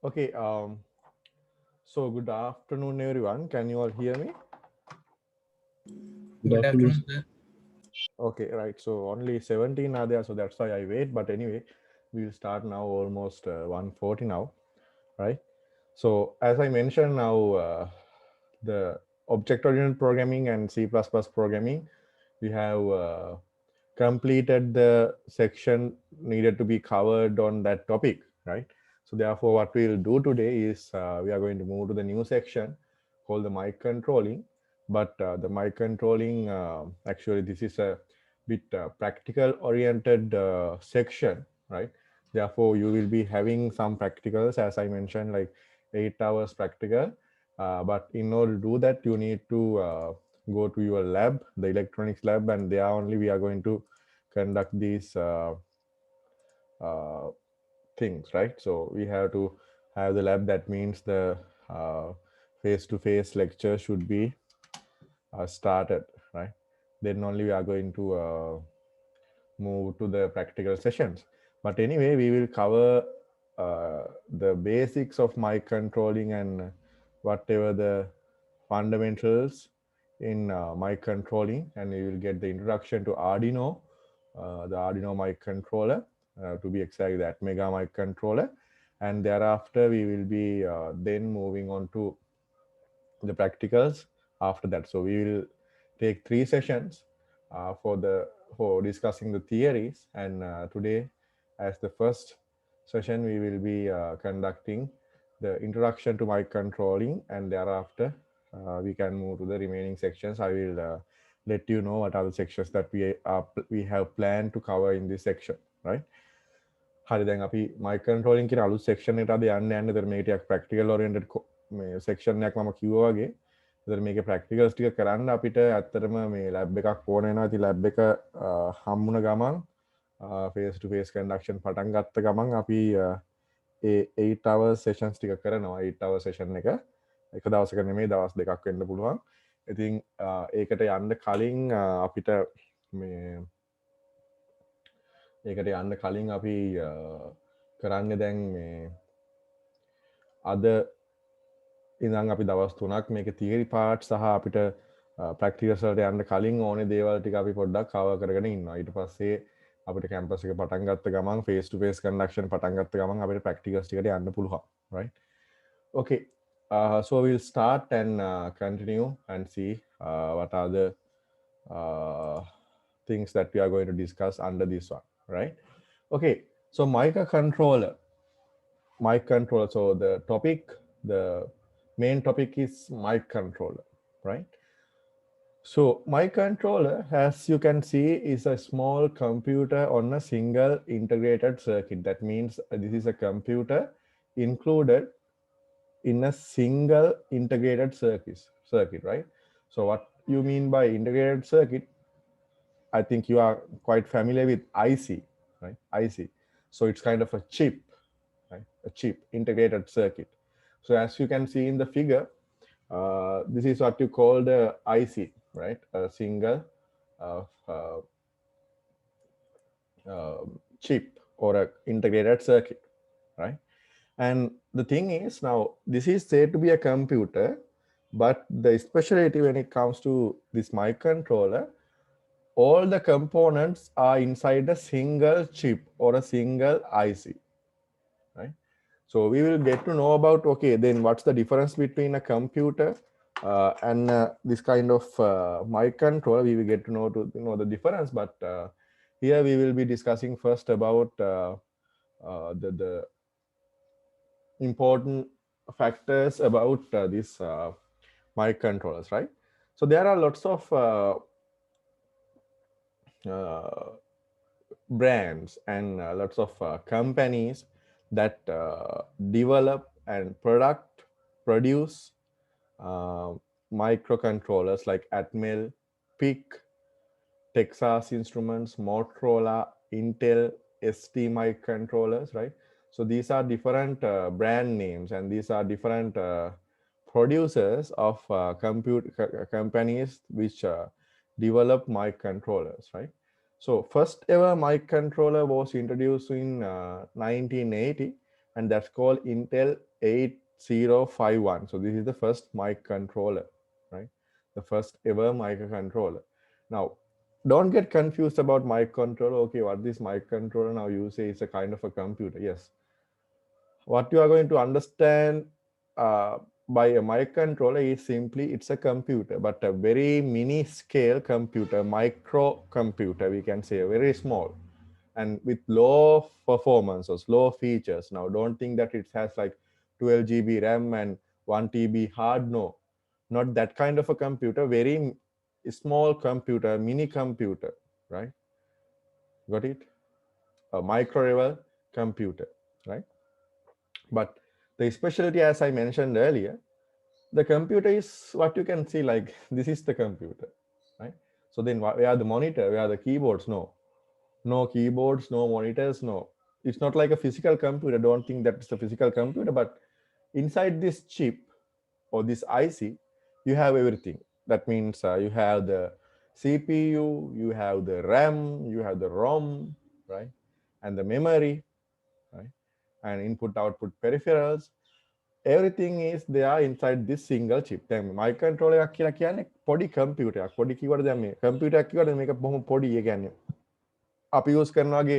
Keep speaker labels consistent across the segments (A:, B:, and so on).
A: Okay, so good afternoon, everyone. Can you all hear me?
B: Good
C: Good
B: afternoon.
C: afternoon, sir.
A: Okay, right. So only 17 are there, so that's why I wait. But anyway, we'll start now almost 1:40 now, right? So as I mentioned now, the object-oriented programming and C++ programming, we have completed the section needed to be covered on that topic, right? So therefore, what we'll do today is we are going to move to the new section called the mic controlling. But the mic controlling, actually, this is a bit practical oriented section, right? Therefore, you will be having some practicals, as I mentioned, like 8 hours practical. But in order to do that, you need to go to your lab, the electronics lab, and there only we are going to conduct these uh, things, right? So we have to have the lab. That means the uh, face-to-face lecture should be started, right? Then only we are going to move to the practical sessions. But anyway, we will cover the basics of mic controlling and whatever the fundamentals in mic controlling, and you will get the introduction to Arduino, the Arduino mic controller, to be exact, that Mega mic controller, and thereafter we will be then moving on to the practicals after that. So we will take 3 sessions for discussing the theories, and today, as the first session, we will be conducting the introduction to mic controlling, and thereafter we can move to the remaining sections. I will let you know what are the sections that we have planned to cover in this section, right? හරි දැන් අපි mic controlling කියන අලුත් section එකට අද යන්න යන්නේ. ඒතර මේක ටිකක් ප්‍රැක්ටිකල් ඔරියන්ටඩ් මේ සෙක්ෂන් එකක් මම කිව්වා වගේ. ඒතර මේකේ ප්‍රැක්ටිකල්ස් ටික කරන්න අපිට ඇත්තටම මේ ලැබ් එකක් ඕන වෙනවා. ඉතින් ලැබ් එක හම්බුන ගමන් ෆේස් ටු ෆේස් කන්ඩක්ෂන් පටන් ගත්ත ගමන් අපි ඒ 8 hours sessions ටික කරනවා. 8 hour session එක එක දවසක නෙමෙයි දවස් දෙකක් වෙන්න පුළුවන්. ඉතින් ඒකට යන්න කලින් අපිට මේ ඒකට යන්න කලින් අපි කරන්න දැන් මේ අද ඉඳන් අපි දවස් 3ක් මේක තියරි පාර්ට් සහ අපිට ප්‍රැක්ටිකල්ස් වලට යන්න කලින් ඕනේ දේවල් ටික අපි පොඩ්ඩක් කවර් කරගෙන ඉන්නවා. ඊට පස්සේ අපිට කැම්පස් එක පටන් ගත්ත ගමන් ෆේස් ටු ෆේස් කන්ඩක්ෂන් පටන් ගත්ත ගමන් අපිට ප්‍රැක්ටිකල්ස් ටිකට යන්න පුළුවන්, right? Okay. So we'll start and continue and see what are the uh, things that we are going to discuss under this one, right? Okay, so microcontroller, mic controller. So the main topic is mic controller, right? So mic controller, as you can see, is a small computer on a single integrated circuit. That means this is a computer included in a single integrated circuit, right? So what you mean by integrated circuit? I think you are quite familiar with IC, right? IC. So it's kind of a chip, right? A chip, integrated circuit. So as you can see in the figure, this is what you call the IC, right? A single uh, uh, chip or a integrated circuit, right? And the thing is, now this is said to be a computer, but the specialty when it comes to this microcontroller, all the components are inside a single chip or a single IC, right? So we will get to know about, okay, then what's the difference between a computer and this kind of microcontroller. We will get to know the difference, but here we will be discussing first about the important factors about these microcontrollers, right? So there are lots of uh, brands and lots of companies that develop and produce uh, microcontrollers like Atmel, PIC, Texas Instruments, Motorola, Intel, ST microcontrollers, right? So these are different brand names, and these are different producers of companies which develop microcontrollers, right? So first ever microcontroller was introduced in 1980, and that's called Intel 8051. So this is the first microcontroller, right? The first ever microcontroller. Now, don't get confused about microcontroller. Okay, what this microcontroller now you say is a kind of a computer. Yes. What you are going to understand uh, by a microcontroller is simply it's a computer, but a very mini scale computer, micro computer, we can say, very small and with low performance or low features. Now, don't think that it has like 12 GB RAM and 1 TB hard. No, not that kind of a computer. Very small computer, mini computer, right? Got it? A micro level computer, right? But the specialty, as I mentioned earlier, the computer is what you can see like this is the computer, right? So then where are the monitor? Where are the keyboards? No, no keyboards, no monitors, no. It's not like a physical computer. Don't think that it's a physical computer, but inside this chip or this IC, you have everything. That means you have the CPU, you have the RAM, you have the ROM, right? And the memory, right? And input output peripherals. Everything is there inside this single chip. දැන් microcontroller එකක් කියලා කියන්නේ පොඩි computer එකක්. පොඩි කිව්වට දැන් මේ computer එකක් කිව්වට මේක බොහොම පොඩි. ඒ කියන්නේ අපි use කරනවාගේ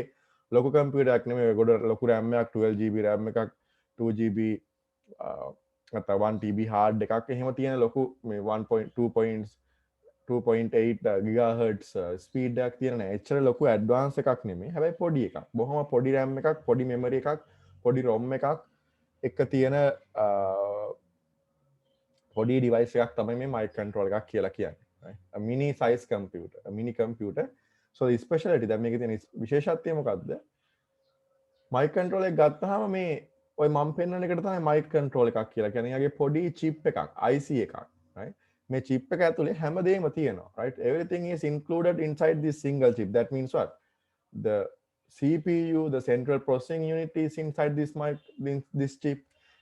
A: ලොකු computer එකක් නෙමෙයි. ගොඩ ලොකු RAM එකක් 12GB RAM එකක් 2GB නැත්නම් 1TB hard එකක් එහෙම තියෙන ලොකු මේ 1.2.8 GHz speed එකක් තියෙන නෑ. එච්චර ලොකු advance එකක් නෙමෙයි. හැබැයි පොඩි එකක්. බොහොම පොඩි RAM එකක්, පොඩි memory එකක්, පොඩි ROM එකක් එක තියෙන පොඩි device එකක් තමයි මේ microcontroller එකක් කියලා කියන්නේ. Right? A mini size computer, a mini computer. So the specialty දැන් මේකේ තියෙන විශේෂත්වය මොකක්ද? microcontroller එක ගත්තාම මේ ඔය මම පෙන්වන එකට තමයි microcontroller එකක් කියලා කියන්නේ. යාගේ පොඩි chip එකක්, IC එකක්, right? මේ chip එක ඇතුලේ හැමදේම තියෙනවා, right? Everything is included inside this single chip. That means what? The CPU, the central processing unit is inside this chip,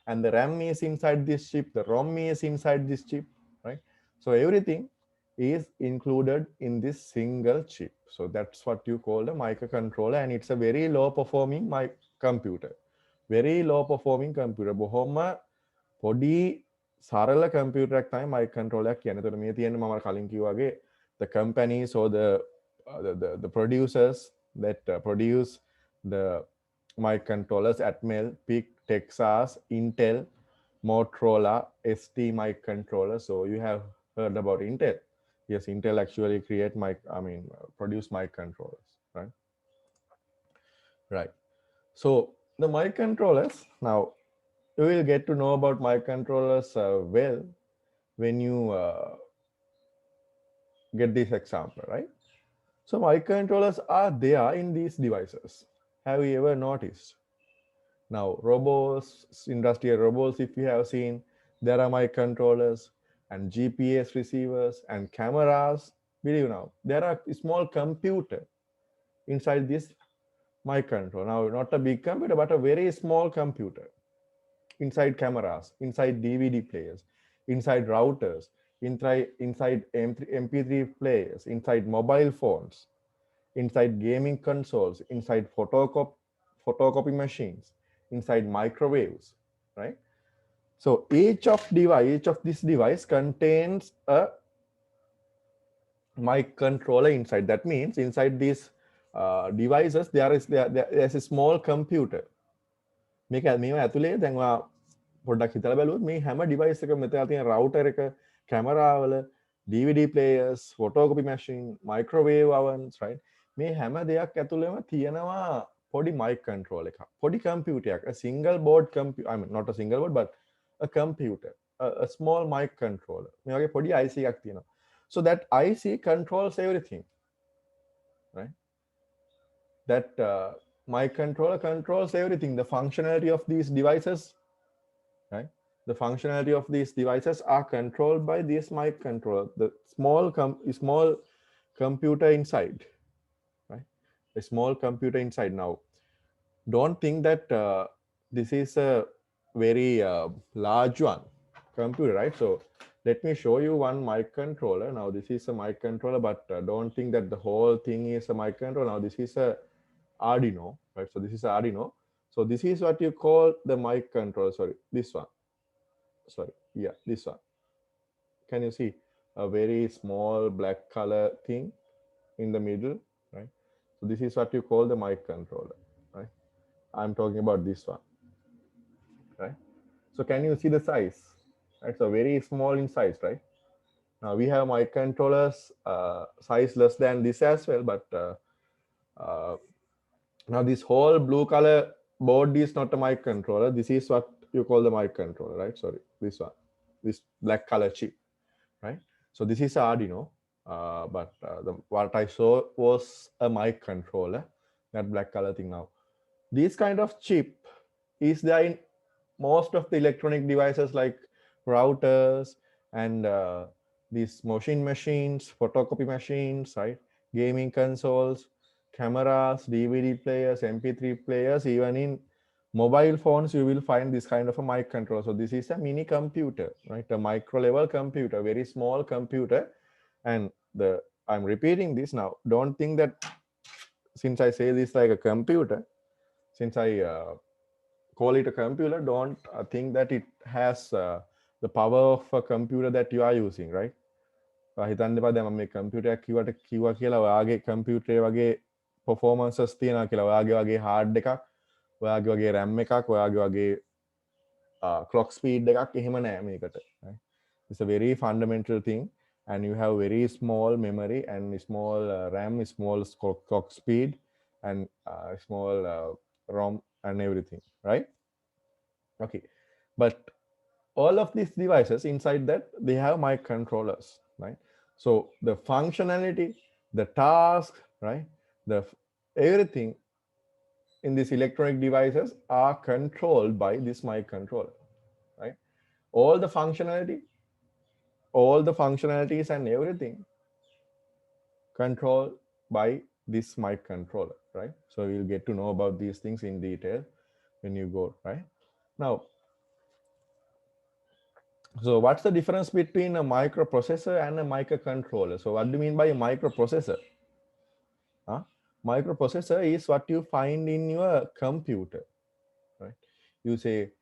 A: and the RAM is inside this chip, the ROM is inside this chip, right? So everything is included in this single chip. So that's what you call a microcontroller, and it's a very low performing computer. Very low performing computer. බොහොම පොඩි සරල computer එකක් තමයි microcontroller එකක් කියන්නේ. එතකොට මේ තියෙන්නේ මම කලින් කිව්වා වගේ the companies or the producers that produce the microcontrollers: Atmel, PIC, Texas, Intel, Motorola, ST microcontroller. So you have heard about Intel. Yes, Intel actually produce microcontrollers, right? Right. So the microcontrollers, now you will get to know about microcontrollers well when you get this example, right? So microcontrollers are there in these devices. Have you ever noticed? Now, robots, industrial robots, if you have seen, there are microcontrollers and GPS receivers and cameras. Believe now, there are small computer inside this microcontroller. Now, not a big computer, but a very small computer inside cameras, inside DVD players, inside routers, inside MP3 players, inside mobile phones, inside gaming consoles, inside photocopy machines, inside microwaves, right? So each of this device contains a microcontroller inside. That means inside these devices there's a small computer. මේක මේව ඇතුලේ දැන් ඔයා පොඩ්ඩක් හිතලා බැලුවොත් මේ හැම ඩිවයිස් එකම මෙතන තියෙන රවුටර් එක, කැමරාවල, DVD players, photocopy machine, microwave ovens, right? මේ හැම දෙයක් ඇතුළේම තියෙනවා පොඩි mic control එකක්. පොඩි computer එකක්. A single board computer, I mean not a single board but a computer, a small mic controller. මේ වගේ පොඩි IC එකක් තියෙනවා. So that IC controls everything, right? That microcontroller controls everything. The functionality of these devices, right? The functionality of these devices are controlled by this microcontroller, the small computer inside, right? A small computer inside. Now, don't think that this is a very large one computer, right? So let me show you one microcontroller. Now this is a microcontroller, but don't think that the whole thing is a microcontroller. Now this is a Arduino, right? So this is Arduino. So this is what you call the mic controller. Sorry, this one. Sorry, yeah, this one. Can you see a very small black color thing in the middle, right? So this is what you call the mic controller, right? I'm talking about this one, right? So can you see the size? Right, so very small in size, right? Now we have mic controllers size less than this as well, but uh, now this whole blue color board is not a mic controller. This is what you call the mic controller, right? Sorry, this one, this black color chip, right? So this is Arduino, but what I saw was a mic controller, that black color thing. Now this kind of chip is there in most of the electronic devices like routers and these machines, photocopy machines, right? Gaming consoles, cameras, DVD players, MP3 players, even in mobile phones, you will find this kind of a mic controller. So this is a mini computer, right? A micro level computer, very small computer. And I'm repeating this now. Don't think that since I say this like a computer, since I call it a computer, don't think that it has the power of a computer that you are using, right? හිතන්න එපා දැන් මම මේ computer එකක් කිව්වා කියලා ඔයාගේ කම්පියුටරේ වගේ performances තියෙනවා කියලා ඔයාගේ වගේ hard එකක් ඔයාගේ වගේ RAM එකක් ඔයාගේ වගේ clock speed එකක් එහෙම නෑ මේකට, right? It's a very fundamental thing, and you have very small memory and small RAM, small clock speed, and small ROM and everything, right? Okay, but all of these devices inside that they have microcontrollers, right? So the functionality, the task, right, the everything in these electronic devices are controlled by this microcontroller, right? All the functionalities and everything controlled by this microcontroller, right? So you'll get to know about these things in detail when you go, right? Now, so what's the difference between a microprocessor and a microcontroller? So what do you mean by a microprocessor? Microprocessor is what you find in your computer, right? You say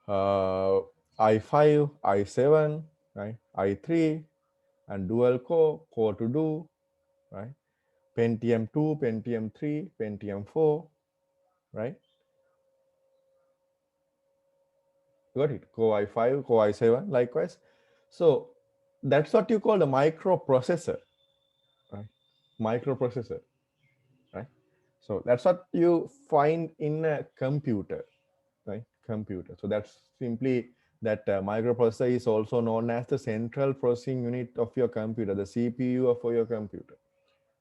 A: i5, i7, right? i3, and dual core to do, right? Pentium 2, Pentium 3, Pentium 4, right? Got it? Core i5, Core i7, likewise. So that's what you call the microprocessor, right? Microprocessor, right? So that's what you find in a computer, right? Computer. So that's simply that microprocessor is also known as the central processing unit of your computer, the CPU of your computer,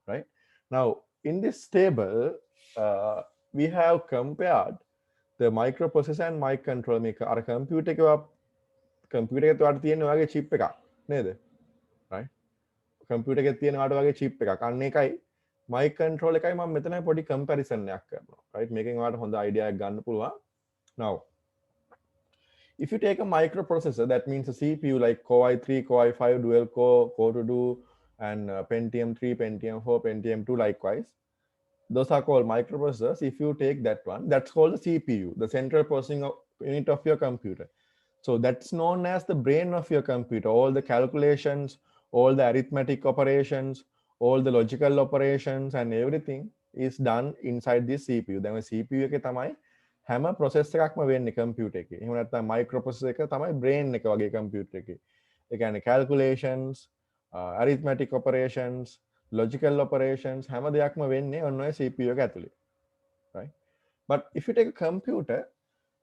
A: right? Now, in this table, we have compared the microprocessor and microcontroller maker. Our computer එක ඔයාලට තියෙන ඔයාගේ chip එකක් නේද? Right? Computer එකේ තියෙන ඔයාලට වගේ chip එකක්. අන්න ඒකයි mic control එකයි මම මෙතන පොඩි comparison එකක් කරනවා. Right? මේකෙන් ඔයාලට හොඳ idea එකක් ගන්න පුළුවන්. Now, if you take a microprocessor, that means a CPU like Core i3, Core i5, dual core, core to do, and Pentium 3, Pentium 4, Pentium 2, likewise. Those are called microprocessors. If you take that one, that's called the CPU, the central processing unit of your computer. So that's known as the brain of your computer. All the calculations, all the arithmetic operations, all the logical operations, and everything is done inside this CPU. Then CPU එකේ තමයි හැම process එකක්ම වෙන්නේ computer එකේ. එහෙම නැත්නම් microprocessor එක තමයි brain එක වගේ computer එකේ. ඒ කියන්නේ calculations, arithmetic operations, logical operations, හැම දෙයක්ම වෙන්නේ ඔන්න ඔය CPU එක ඇතුලේ. Right? But if you take a computer,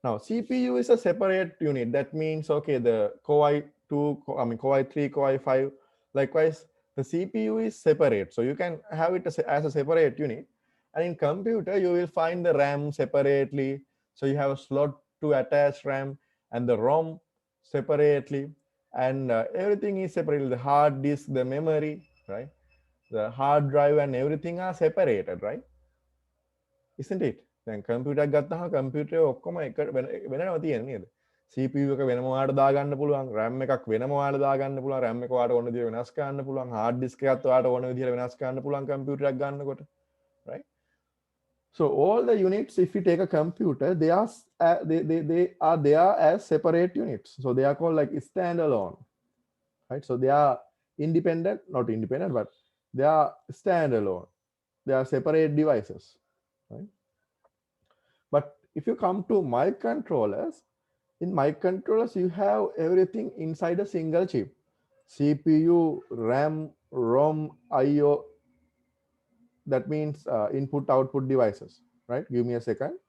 A: now CPU is a separate unit. That means, okay, the Core i2, Core i3, Core i5, likewise, the CPU is separate. So you can have it as a separate unit. And in computer, you will find the RAM separately. So you have a slot to attach RAM and the ROM separately. And everything is separate. The hard disk, the memory, right? The hard drive and everything are separated, right? Isn't it? දැන් computer එකක් ගත්තාම කම්පියුටරේ ඔක්කොම එක වෙනම තියෙන නේද? CPU එක වෙනම ඔයාලට දාගන්න පුළුවන්, RAM එකක් වෙනම ඔයාලට දාගන්න පුළුවන්, RAM එක ඔයාලට ඕන විදිහට වෙනස් කරන්න පුළුවන්, hard disk එකත් ඔයාලට ඕන විදිහට වෙනස් කරන්න පුළුවන් කම්පියුටර් එකක් ගන්නකොට, right? So all the units, if you take a computer, they are they are there as separate units. So they are called like standalone, right? So they are independent, not independent, but they are standalone. They are separate devices, right? But if you come to microcontrollers, in microcontrollers you have everything inside a single chip: CPU, RAM, ROM, IO. That means input output devices, right? Give me a second.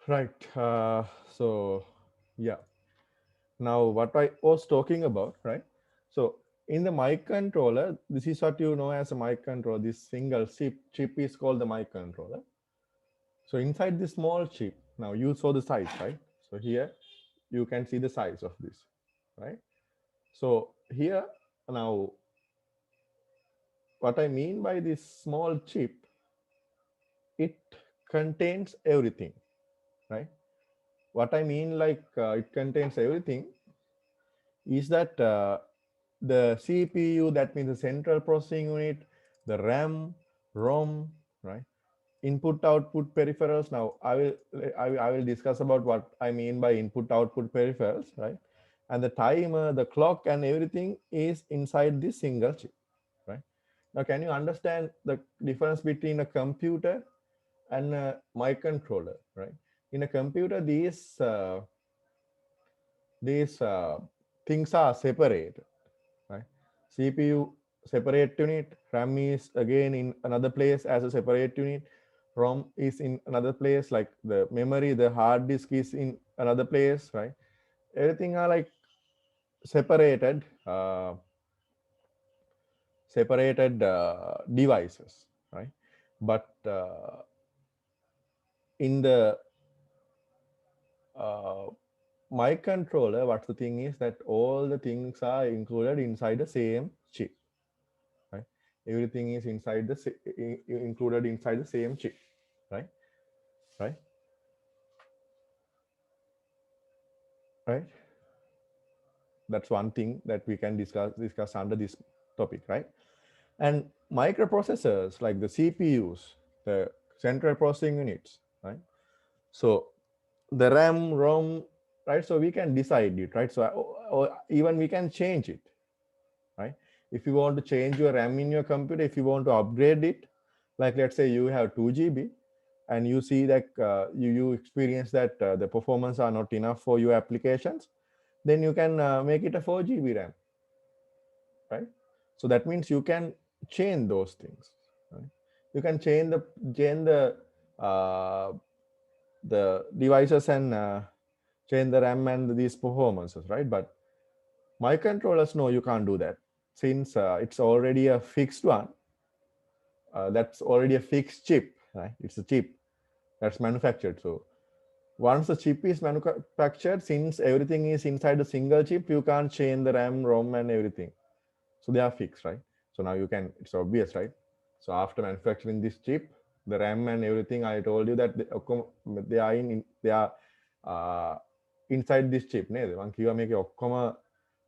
A: Right. So, yeah. Now, what I was talking about, right? So, in the microcontroller, this is what you know as a microcontroller. This single chip is called the microcontroller. So, inside this small chip, now you saw the size, right? So, here you can see the size of this, right? So, here now, what I mean by this small chip, it contains everything, right? What I mean, like it contains everything, is that the CPU, that means the central processing unit, the RAM, ROM, right? Input output peripherals. Now I will discuss about what I mean by input output peripherals, right? And the timer, the clock, and everything is inside this single chip, right? Now, can you understand the difference between a computer and a microcontroller, right? In a computer, these things are separate, right? CPU separate unit, RAM is again in another place as a separate unit, ROM is in another place, like the memory, the hard disk is in another place, right? Everything are like separated, devices, right? But in the uh, microcontroller, what's the thing is that all the things are included inside the same chip, right? Everything is included inside the same chip, right? Right, right. That's one thing that we can discuss under this topic, right? And microprocessors like the CPUs, the central processing units, right? So the RAM, ROM, right? So we can decide it, right? So or even we can change it, right? If you want to change your RAM in your computer, if you want to upgrade it, like let's say you have 2 GB and you see that you experience that the performance are not enough for your applications, then you can make it a 4 GB RAM, right? So that means you can change those things, right? You can uh, the devices and change the RAM and these performances, right? But microcontrollers, no, you can't do that since it's already a fixed one. That's already a fixed chip, right? It's a chip that's manufactured. So once the chip is manufactured, since everything is inside a single chip, you can't change the RAM, ROM, and everything. So they are fixed, right? So now you can, it's obvious, right? So after manufacturing this chip, the RAM and everything, I told you that they are inside this chip නේද? මං කිව්වා මේකේ ඔක්කොම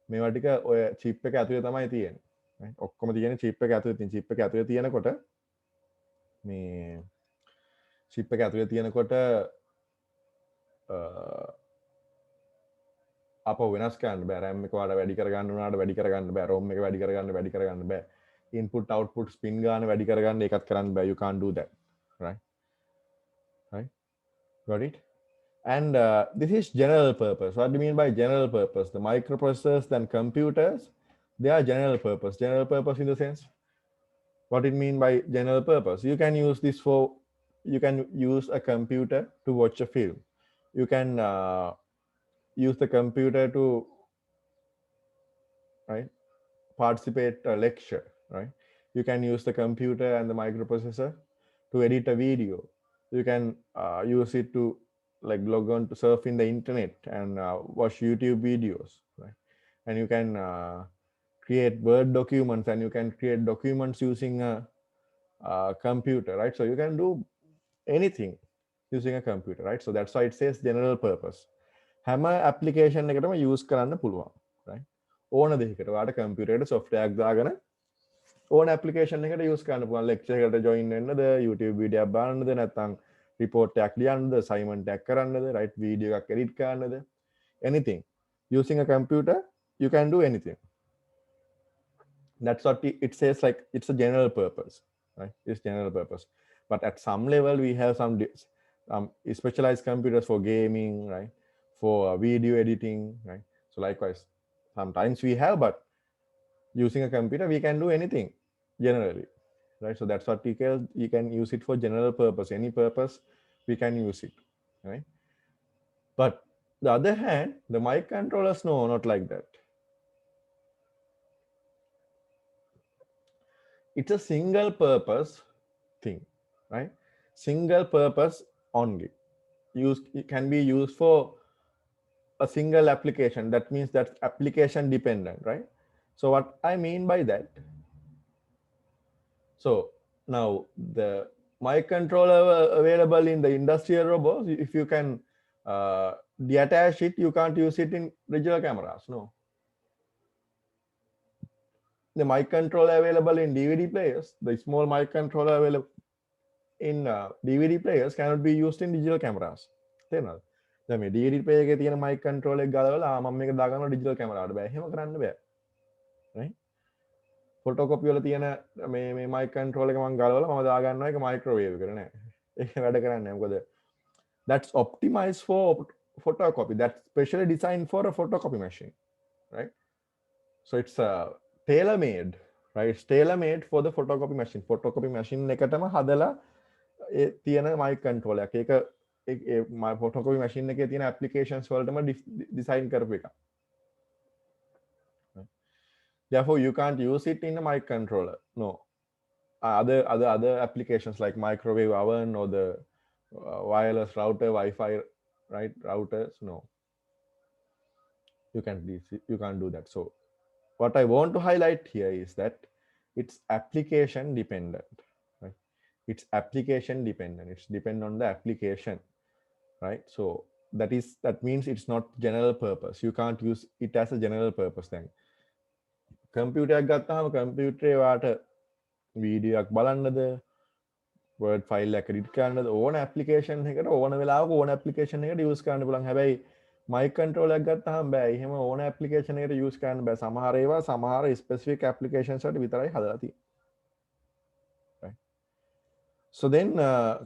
A: මේවා ටික ඔය chip එක ඇතුලේ තමයි තියෙන්නේ. right? ඔක්කොම තියෙන්නේ chip එක ඇතුලේ තියෙන chip එක ඇතුලේ තියෙනකොට මේ chip එක ඇතුලේ තියෙනකොට අප වෙනස් කරන්න බෑ. RAM එක වඩා වැඩි කරගන්න උනාට වැඩි කරගන්න බෑ. ROM එක වැඩි කරගන්න බෑ. Input output spin ගාන වැඩි කරගන්න ඒකත් කරන්න බෑ. You can't do that, right? Right? Got it? And this is general purpose. What do you mean by general purpose? The microprocessors and computers, they are general purpose. General purpose in the sense, what it mean by general purpose? You can use this for, you can use a computer to watch a film. You can use the computer to, right, participate a lecture, right? You can use the computer and the microprocessor to edit a video. You can use it to like log on to surf in the internet and watch YouTube videos, right? And you can create Word documents, and you can create documents using a computer, right? So you can do anything using a computer, right? So that's why it says general purpose. හැම application එකටම use කරන්න පුළුවන්, right? ඕන දෙයකට ඔයාලට computer එකට software එකක් දාගෙන ඕන application එකට use කරන්න පුළුවන්. lecture එකට join වෙන්නද, YouTube video එකක් බලන්නද, නැත්නම් report එකක් ලියන්නද, assignment එකක් කරන්නද, right? video එකක් edit කරන්නද, anything. Using a computer, you can do anything. That's what it says, like it's a general purpose, right? It's general purpose. But at some level, we have some specialized computers for gaming, right? For video editing, right? So likewise, sometimes we have, but using a computer, we can do anything generally, right? So that's what you can use it for general purpose. Any purpose, we can use it, right? But the other hand, the microcontrollers, no, not like that. It's a single purpose thing, right? Single purpose only. It can be used for a single application. That means that's application dependent, right? So what I mean by that, so now the microcontroller available in the industrial robots, if you can detach it, you can't use it in regular cameras, no. The microcontroller available in DVD players, the small microcontroller available in DVD players cannot be used in digital cameras. තේරෙනවද? දැන් මේ DVD player එකේ තියෙන mic control එක ගලවලා මම මේක දාගන්නවා digital camera වලට. බෑ. එහෙම කරන්න බෑ. right? photocopy වල තියෙන මේ mic control එක මම ගලවලා මම දාගන්නවා ඒක microwave එකට නෑ. ඒක වැඩ කරන්නේ නෑ. මොකද that's optimized for photocopy. That's specially designed for a photocopy machine, right? So it's tailor made, right? It's tailor made for the photocopy machine. Photocopy machine එකටම හදලා තියෙන mic control එකක්. ඒක my photocopy machine එකේ තියෙන applications වලටම design කරපු එක. Therefore, you can't use it in a microcontroller. No. Other applications like microwave oven or the wireless router, Wi-Fi, right? Routers, no. You can't do that. So what I want to highlight here is that it's application dependent, right? It's application dependent. It's dependent on the application, right? So that means it's not general purpose. You can't use it as a general purpose thing. Computer එකක් ගත්තාම computer වාට video එකක් බලන්නද, word file එක edit කරන්න ඕන application එකකට ඕන වෙලාවක ඕන application එකට use කරන්න පුළුවන්. හැබැයි mic controller එකක් ගත්තාම බෑ. එහෙම ඕන application එකට use කරන්න බෑ. සමහර ඒවා සමහර specific applications වලට විතරයි හදලා තියෙන්නේ. Right. So then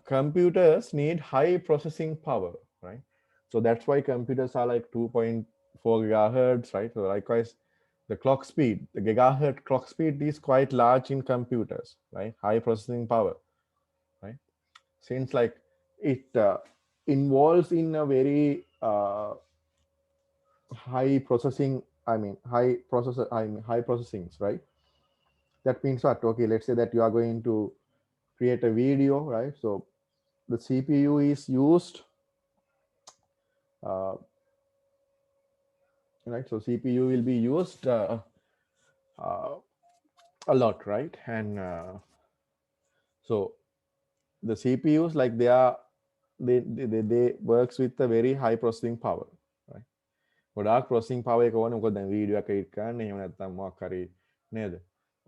A: computers need high processing power, right? So that's why computers are like 2.4 gigahertz, right? So likewise, the clock speed, the gigahertz clock speed is quite large in computers, right? High processing power, right? Since like it involves in a very high processing, high processor, high processings, right? That means what? Okay, let's say that you are going to create a video, right? So the CPU is used, uh, right? So CPU will be used uh, a lot, right? And so the CPUs, like they works with a very high processing power, right? ගොඩාක් processing power එක ඕනේ. මොකද දැන් video එක edit කරන්න එහෙම නැත්නම් මොකක් හරි නේද?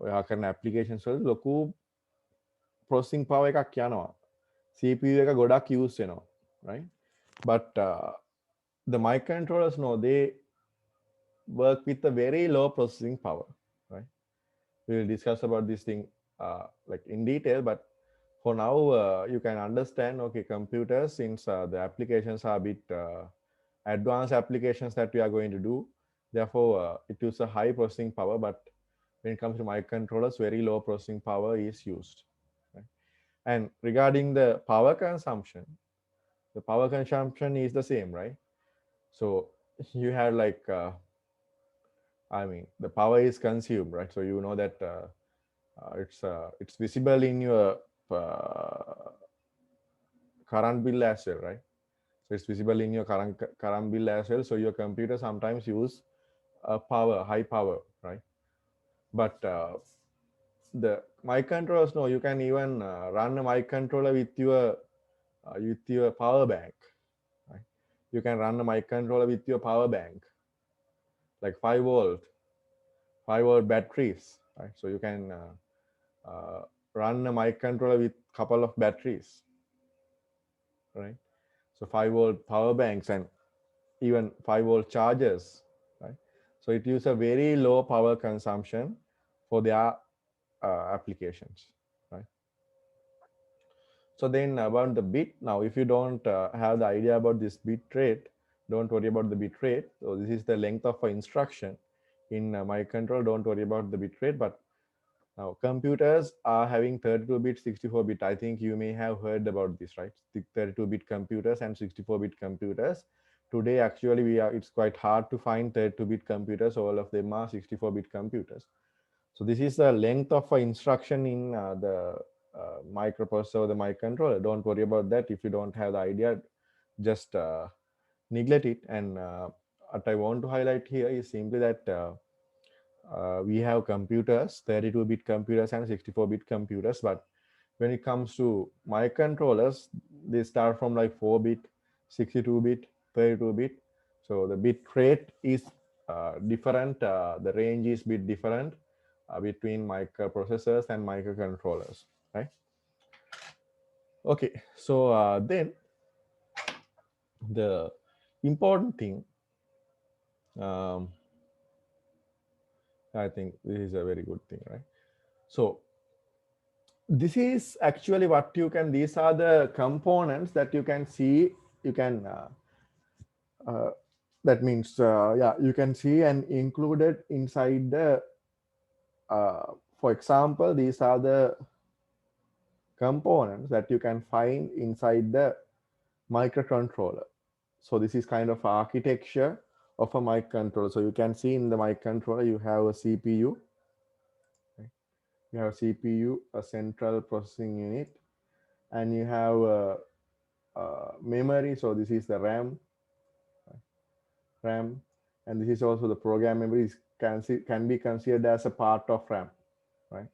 A: ඔයා කරන applications වල ලොකු processing power එකක් යනවා. CPU එක ගොඩක් use වෙනවා, right? But the microcontrollers, no, they work with a very low processing power, right? We will discuss about this thing like in detail, but for now you can understand, okay, computers, since the applications are a bit advanced applications that we are going to do, therefore it uses a high processing power, but when it comes to microcontrollers, very low processing power is used, right? And regarding the power consumption, the power consumption is the same, right? So you have like the power is consumed, right? So you know that it's visible in your uh, current bill as well, right? So it's visible in your current bill as well. So your computer sometimes use high power, right? But the microcontrollers, no, you can even run a microcontroller with your power bank, right? You can run a microcontroller with your power bank, like 5 volt batteries, right? So you can run a microcontroller with couple of batteries, right? So 5 volt power banks and even 5 volt chargers, right? So it uses a very low power consumption for their applications, right? So then about the bit, now if you don't have the idea about this bit rate, don't worry about the bit rate. So this is the length of an instruction in microcontroller. Don't worry about the bit rate, but now computers are having 32-bit, 64-bit. I think you may have heard about this, right? 32-bit computers and 64-bit computers. Today, actually, it's quite hard to find 32-bit computers. All of them are 64-bit computers. So this is the length of an instruction in the microprocessor or the microcontroller. Don't worry about that. If you don't have the idea, just neglect it. And what I want to highlight here is simply that we have computers, 32-bit computers and 64-bit computers, but when it comes to microcontrollers, they start from like 4-bit, 62-bit, 32-bit. So the bit rate is different. The range is bit different between microprocessors and microcontrollers, right? Okay, so then the important thing, um, I think this is a very good thing, right? So this is actually what you can, these are the components that you can see, you can uh, that means yeah, you can see and included inside the for example, these are the components that you can find inside the microcontroller. So this is kind of architecture of a microcontroller. So you can see in the microcontroller you have a CPU, right? You have a CPU, a central processing unit, and you have a memory. So this is the RAM, and this is also the program memory. Can be considered as a part of RAM, right?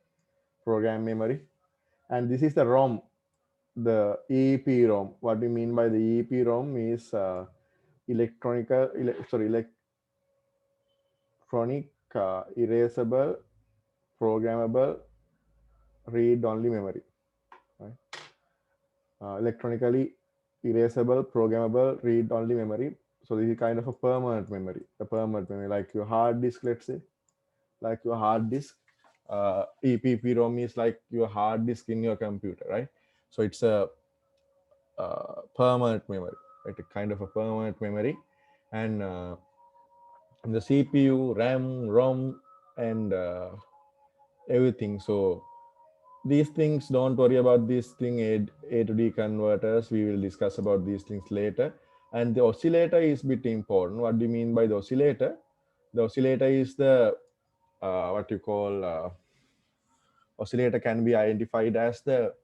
A: Program memory, and this is the ROM, the EEP ROM. What we mean by the EEP ROM is electronic erasable programmable read only memory, right? electronically erasable, programmable, read-only memory. So this is kind of a permanent memory. A permanent memory, like your hard disk, let's say, like your hard disk. EPP-ROM is like your hard disk in your computer, right? So it's a permanent memory, right? A kind of a permanent memory, and the CPU, RAM, ROM, and everything. So these things, don't worry about this thing, A to D converters. We will discuss about these things later. And the oscillator is bit important. What do you mean by the oscillator? The oscillator is the what you call oscillator can be identified as the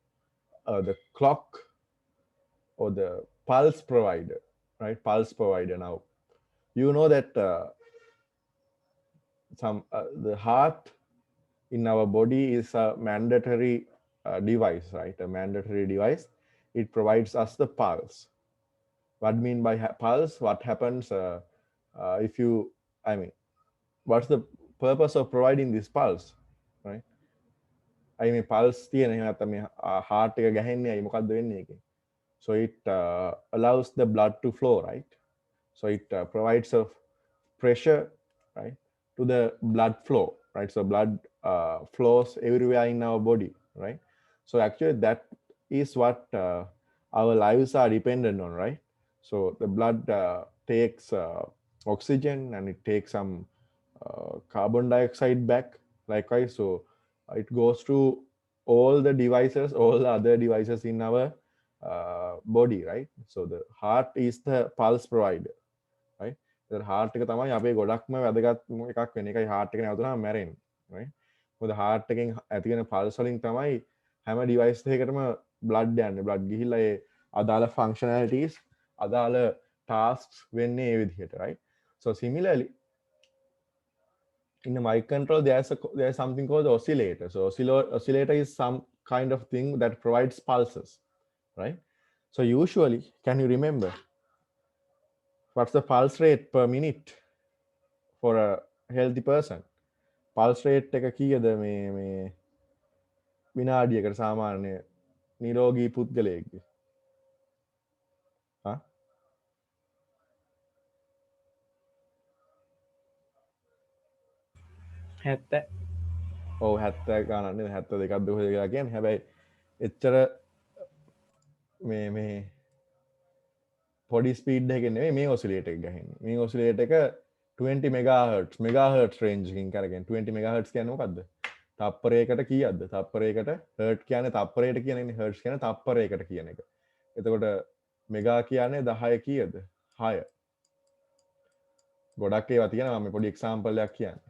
A: clock or the pulse provider, right? Pulse provider. Now you know that some the heart in our body is a mandatory device, right? A mandatory device. It provides us the pulse. What I mean by pulse? What happens if you? I mean, what's the purpose of providing this pulse, right? I mean, pulse තියෙන එහෙම නැත්නම් මේ heart එක ගැහෙන්නේ ඇයි මොකද්ද වෙන්නේ ඒකේ? So it allows the blood to flow, right? So it provides a pressure, right, to the blood flow, right? So blood flows everywhere in our body, right? So actually that is what our lives are dependent on, right? So the blood takes oxygen and it takes some carbon dioxide back, likewise. So it goes to all the devices, all the other devices in our body, right? So the heart is the pulse provider, right? The heart එක තමයි අපේ ගොඩක්ම වැදගත් එකක් වෙන එකයි heart එක නැවතුනම මැරෙන්නේ, right? මොකද heart එකෙන් ඇතිවෙන pulse වලින් තමයි හැම device එකකටම blood යන්නේ. blood ගිහිල්ලා ඒ අදාළ functionalities, අදාළ tasks වෙන්නේ ඒ විදිහට, right? So similarly, in the microcontroller there's something called the oscillator. So oscillator is some kind of thing that provides pulses, right? So usually, can you remember what's the pulse rate per minute for a healthy person? Pulse rate එක කීයද මේ විනාඩියකට සාමාන්‍ය නිරෝගී පුද්ගලයෙක්ගේ? හා?
B: හැත්ත
A: ඔව් 70 ගණන් නේද? 72ක් දුක කියලා කියන්නේ. හැබැයි එච්චර මේ පොඩි ස්පීඩ් එකකින් නෙවෙයි මේ ඔසිලේටර් එක ගහන්නේ. මේ ඔසිලේටර් එක 20 මෙගාහර්ට්ස් රේන්ජ් එකකින් කරගෙන 20 මෙගාහර්ට්ස් කියන්නේ මොකද්ද? තප්පරයකට කීයක්ද? තප්පරයකට හර්ට් කියන්නේ තප්පරයට කියන්නේ හර්ට්ස් කියන්නේ තප්පරයකට කියන එක. එතකොට මෙගා කියන්නේ 10 කීයද? 6. ගොඩක් ඒවා තියෙනවා මම පොඩි එක්සාම්පල් එකක් කියන්නේ.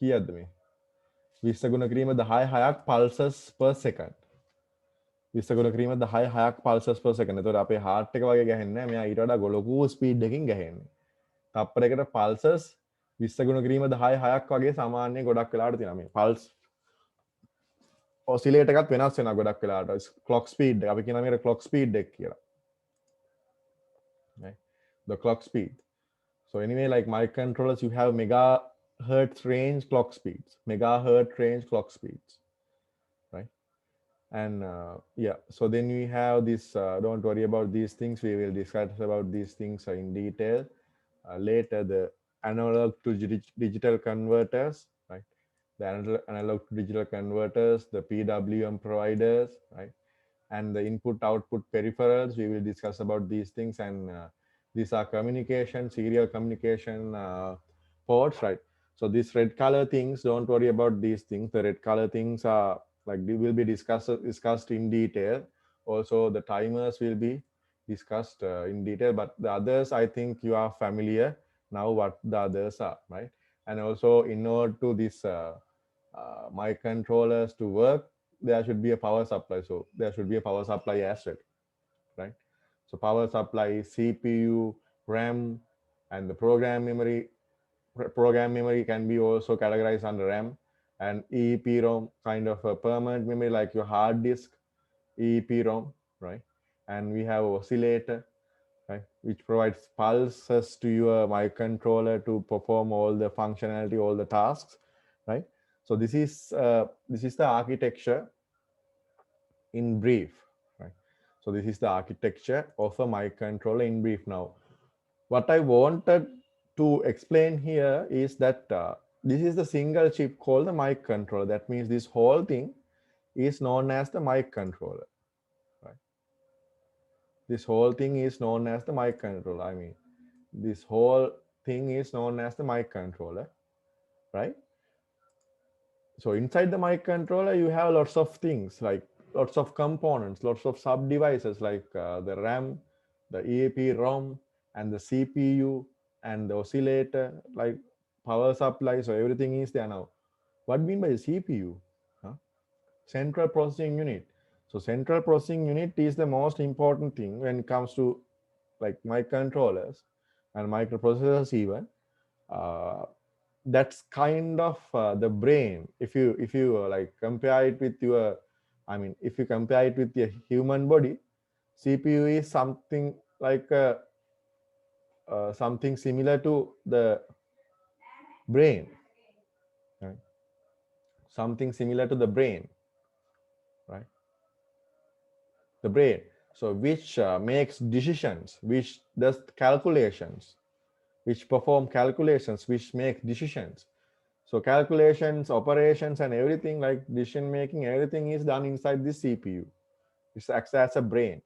A: කීයක්ද මේ? 20 ගුණ කිරීම 10 6ක් pulses per second. 20 ගුණ කිරීම 10 6ක් pulses per second. එතකොට අපේ heart එක වගේ ගහන්නේ නැහැ. මෙයා ඊට වඩා ලොකු ස්පීඩ් එකකින් ගහන්නේ. තප්පරයකට pulses 20 ගුණ කිරීම 10 6ක් වගේ සාමාන්‍ය ගොඩක් වෙලාවට තියෙනවා මේ pulse oscillator එකත් වෙනස් වෙනවා ගොඩක් වෙලාවට. clock speed එක අපි කියනවා මේකට clock speed එක කියලා. Right? The clock speed. So anyway, like microcontrollers, you have megahertz range clock speeds, megahertz range clock speeds, right? And yeah, so then we have this. Don't worry about these things. We will discuss about these things in detail later. The analog to digital converters, right? The analog to digital converters, the PWM providers, right? And the input output peripherals. We will discuss about these things, and these are communication, serial communication ports, right? So these red color things, don't worry about these things. The red color things are like they will be discussed in detail. Also, the timers will be discussed in detail, but the others, I think you are familiar now what the others are, right? And also, in order to this microcontrollers to work, there should be a power supply. So there should be a power supply as well, right? So power supply, CPU, RAM, and the program memory. Program memory can be also categorized under RAM, and EEPROM, kind of a permanent memory like your hard disk, EEPROM, right? And we have oscillator, right, which provides pulses to your microcontroller to perform all the functionality, all the tasks, right? So this is the architecture in brief, right? So this is the architecture of a microcontroller in brief. Now, what I wanted to explain here is that this is the single chip called the microcontroller. That means this whole thing is known as the microcontroller, right? This whole thing is known as the microcontroller. I mean, this whole thing is known as the microcontroller, right? So inside the microcontroller, you have lots of things like lots of components, lots of sub devices like the RAM, the EAP ROM, and the CPU and the oscillator, like power supply. So everything is there now. What do you mean by CPU? Huh? Central processing unit. So central processing unit is the most important thing when it comes to like microcontrollers and microprocessors even. Uh, that's kind of the brain. If you like compare it with your, I mean, if you compare it with your human body, CPU is something like something similar to the brain, right? Something similar to the brain, right? The brain. So which makes decisions, which does calculations, which perform calculations, which make decisions. So calculations, operations, and everything like decision making, everything is done inside this CPU. It acts as a brain.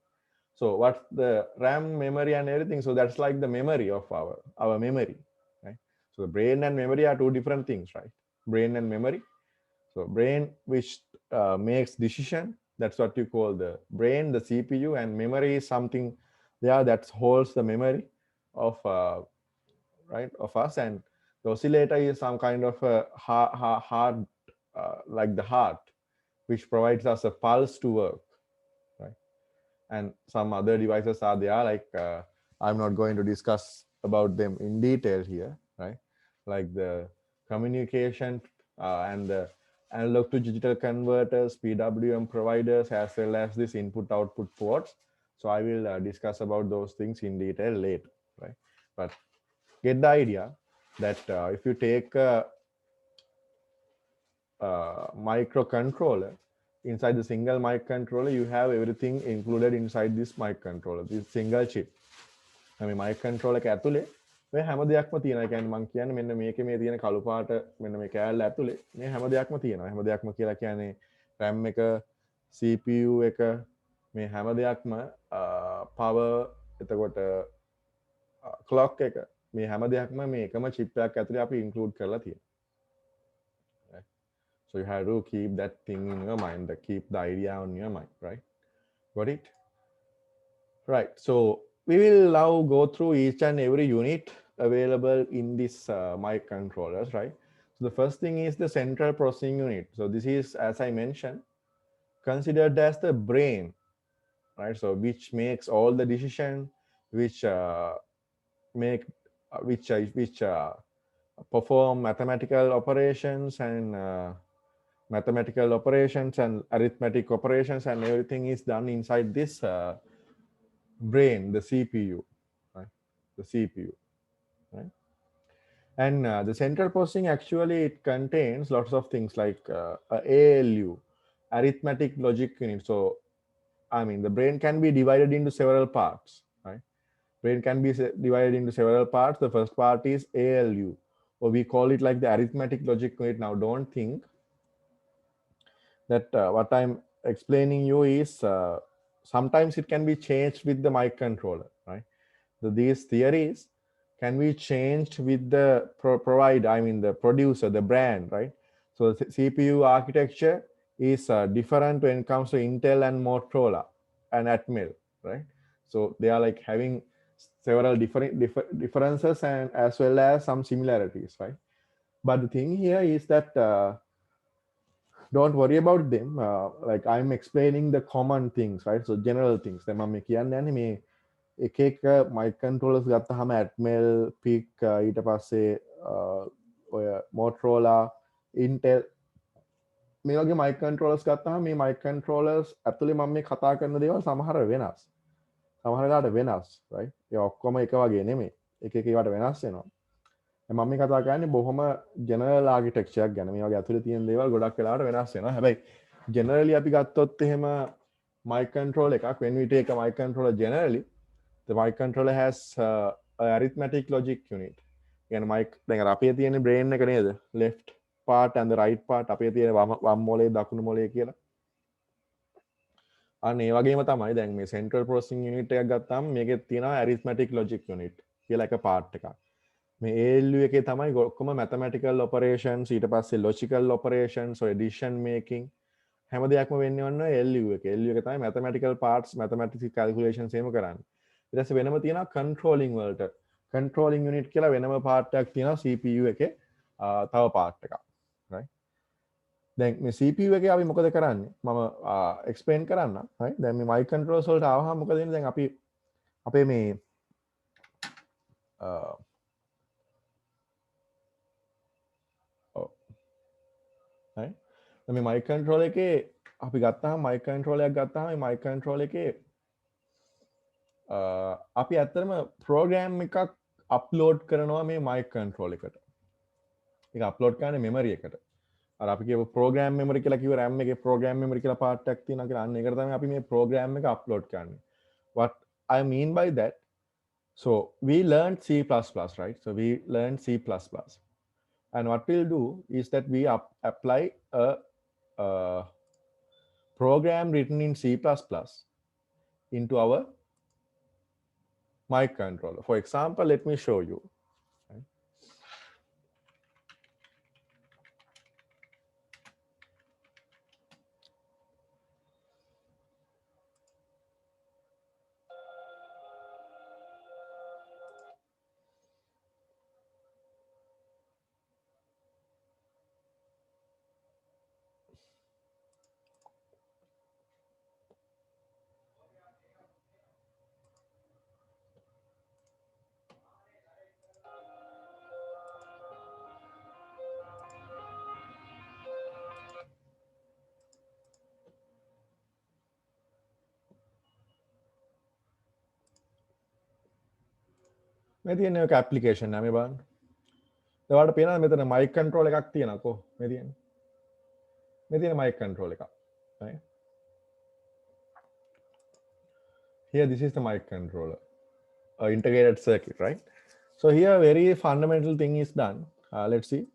A: So what's the RAM, memory, and everything? So that's like the memory of our memory, right? So the brain and memory are two different things, right? Brain and memory. So brain which makes decision, that's what you call the brain, the CPU, and memory is something there that holds the memory of right of us, and the oscillator is some kind of a heart, like the heart, which provides us a pulse to work, right? And some other devices are there, like I'm not going to discuss about them in detail here, right? Like the communication and the analog to digital converters, PWM providers, as well as this input output ports. So I will discuss about those things in detail later, right? But get the idea that if you take a microcontroller, inside the single microcontroller, you have everything included inside this microcontroller, this single chip. I mean, microcontroller එක ඇතුලේ මේ හැම දෙයක්ම තියෙනවා. ඒ කියන්නේ මම කියන්නේ මෙන්න මේකේ මේ තියෙන කළු පාට මෙන්න මේ කෑල්ල ඇතුලේ මේ හැම දෙයක්ම තියෙනවා. හැම දෙයක්ම කියලා කියන්නේ RAM එක, CPU එක, මේ හැම දෙයක්ම power, එතකොට clock එක, මේ හැම දෙයක්ම මේ එකම chip එකක් ඇතුලේ අපි include කරලා තියෙනවා. So you have to keep that thing in your mind, keep the idea on your mind, right? Got it? Right. So we will now go through each and every unit available in this microcontrollers, right? So the first thing is the central processing unit. So this is, as I mentioned, considered as the brain, right? So which makes all the decision, which make which perform mathematical operations and arithmetic operations, and everything is done inside this brain, the CPU, right? The CPU, right? And the central processing, actually it contains lots of things like ALU, arithmetic logic unit. So I mean, the brain can be divided into several parts, right? Brain can be divided into several parts. The first part is ALU, or we call it like the arithmetic logic unit. Now don't think that what I'm explaining you is sometimes it can be changed with the microcontroller, right? So these theories can be changed with the provider, I mean the producer, the brand, right? So the CPU architecture is different when it comes to Intel and Motorola and Atmel, right? So they are like having several differences and as well as some similarities, right? But the thing here is that don't worry about them. Like I'm explaining the common things, right? So general things. දැන් මම කියන්නේ නැහැ මේ එක එක mic controllers ගත්තාම Atmel, PIC, ඊට පස්සේ ඔය Motorola, Intel මේ වගේ mic controllers ගත්තාම මේ mic controllers ඇතුලේ මම මේ කතා කරන දේවල් සමහර වෙනස්. සමහර වෙලාවට වෙනස්, right? ඒ ඔක්කොම එක වගේ නෙමෙයි. එක එක ඒවාට වෙනස් වෙනවා. මම මේ කතා කරන්නේ බොහොම ජෙනරල් ආකිටෙක්චර් එකක් ගැන. මේ වගේ ඇතුලේ තියෙන දේවල් ගොඩක් වෙලාවට වෙනස් වෙනවා. හැබැයි generally අපි ගත්තොත් එහෙම mic control එකක්, when we take a mic controller generally, the mic controller has a arithmetic logic unit. කියන්නේ mic දැන් අර අපේ තියෙන brain එක නේද? left part and the right part අපේ තියෙන වම් මොලේ දකුණු මොලේ කියලා. අන්න ඒ වගේම තමයි දැන් මේ central processing unit එකක් ගත්තාම මේකේ තියෙනවා arithmetic logic unit කියලා එක part එකක්. මේ ALU එකේ තමයි ඔක්කොම mathematical operations ඊට පස්සේ logical operations or addition making හැම දෙයක්ම වෙන්නේ ඔන්න LU එකේ. LU එක තමයි mathematical parts mathematical calculations එහෙම කරන්නේ. ඊට පස්සේ වෙනම තියෙනවා controlling වලට. controlling unit කියලා වෙනම part එකක් තියෙනවා CPU එකේ. තව part එකක්. right? දැන් මේ CPU එකේ අපි මොකද කරන්නේ? මම explain කරන්න. right? දැන් මේ mic controllers වලට ආවහම මොකද වෙන්නේ? දැන් අපි අපේ මේ right? මේ mic control එකේ අපි ගත්තාම mic control එකක් ගත්තාම මේ mic control එකේ අපි ඇත්තටම program එකක් upload කරනවා මේ mic control එකට. ඒක upload කරන්නේ memory එකට. අර අපි කියපු program memory කියලා කිව්ව RAM එකේ program memory කියලා part එකක් තියෙනවා කියලා අන්න ඒකට තමයි අපි මේ program එක upload කරන්නේ. What I mean by that, so we learned C++, right? So we learned C++. And what we'll do is that we apply a program written in C++ into our mic controller. For example, let me show you. මේ තියෙන එක application නම බලන්න. ඔයාලට පේනවද මෙතන mic control එකක් තියෙනකෝ මේ තියෙන. මේ තියෙන mic control එකක්. right? Here this is the mic controller. Integrated circuit, right? So here very fundamental thing is done. Let's see.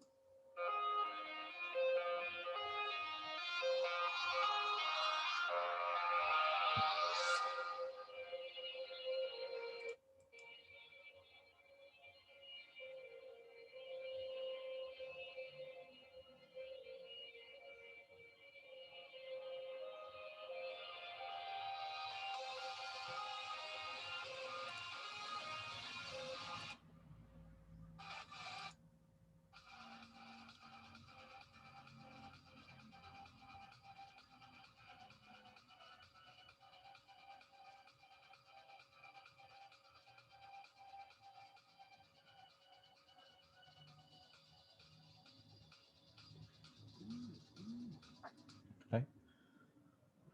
A: Right.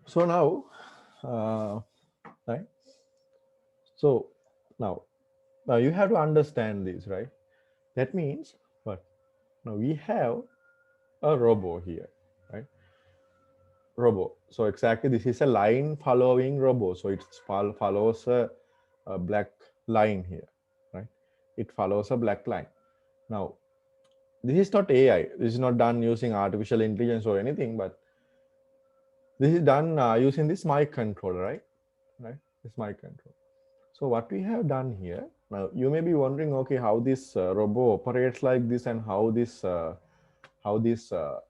A: So now, right. So now you have to understand this, right? That means what? Now we have a robo here, right? Robo. So exactly this is a line following robo. So it follows a black line here, right? It follows a black line. Now, this is not AI. This is not done using artificial intelligence or anything, but this is done using this mic controller, right? Right? This mic controller. So what we have done here, now you may be wondering, okay, how this robo operates like this and how this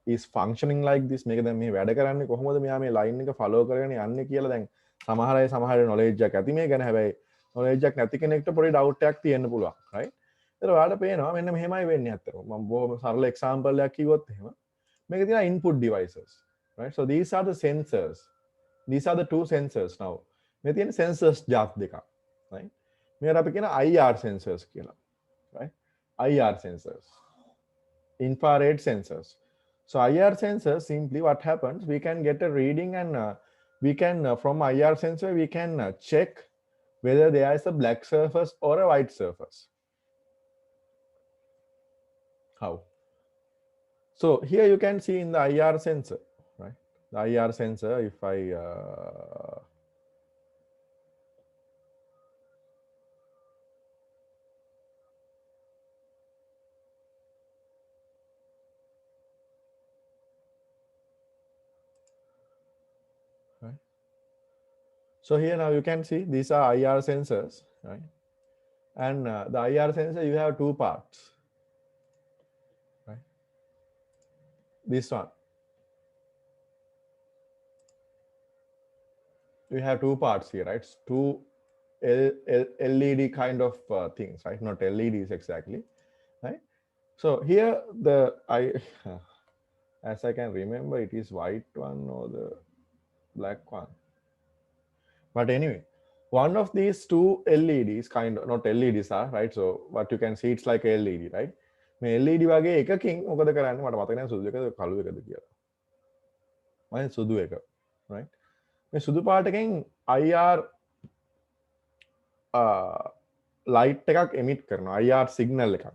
A: is functioning like this. මේක දැන් මේ වැඩ කරන්නේ කොහොමද මෙයා මේ line එක follow කරගෙන යන්නේ කියලා දැන් සමහර අය සමහර knowledge එකක් ඇති මේ ගැන හැබැයි knowledge එකක් නැති කෙනෙක්ට පොඩි doubt එකක් තියෙන්න පුළුවන්, right? ඒතර ඔයාලට පේනවා මෙන්න මෙහෙමයි වෙන්නේ අත්‍තරම. මම බොහොම සරල example එකක් කිව්වොත් එහෙම මේක තියෙනවා input devices, right? So these are the sensors. These are the two sensors now. මේ තියෙන sensors ජාත් දෙකක්, right? මේකට අපි කියන IR sensors කියලා, right? IR sensors. Infrared sensors. So IR sensors, simply what happens, we can get a reading and we can from IR sensor we can check whether there is a black surface or a white surface. How? So here you can see in the IR sensor, right? The IR sensor, if I right? So here now you can see these are IR sensors, right? And the IR sensor, you have two parts, right? This one, you have two parts here, right? Two LED kind of things, right? Not LEDs exactly, right? So here the as I can remember, it is white one or the black one. But anyway, one of these two LEDs, kind of not LEDs are right. So what you can see, it's like a LED, right? මේ LED වගේ එකකින් මොකද කරන්නේ මට මතක නැහැ සුදු එකද කළු එකද කියලා. මම සුදු එක, right? මේ සුදු පාටකින් IR ලයිට් එකක් එමිට් කරනවා. IR සිග්නල් එකක්.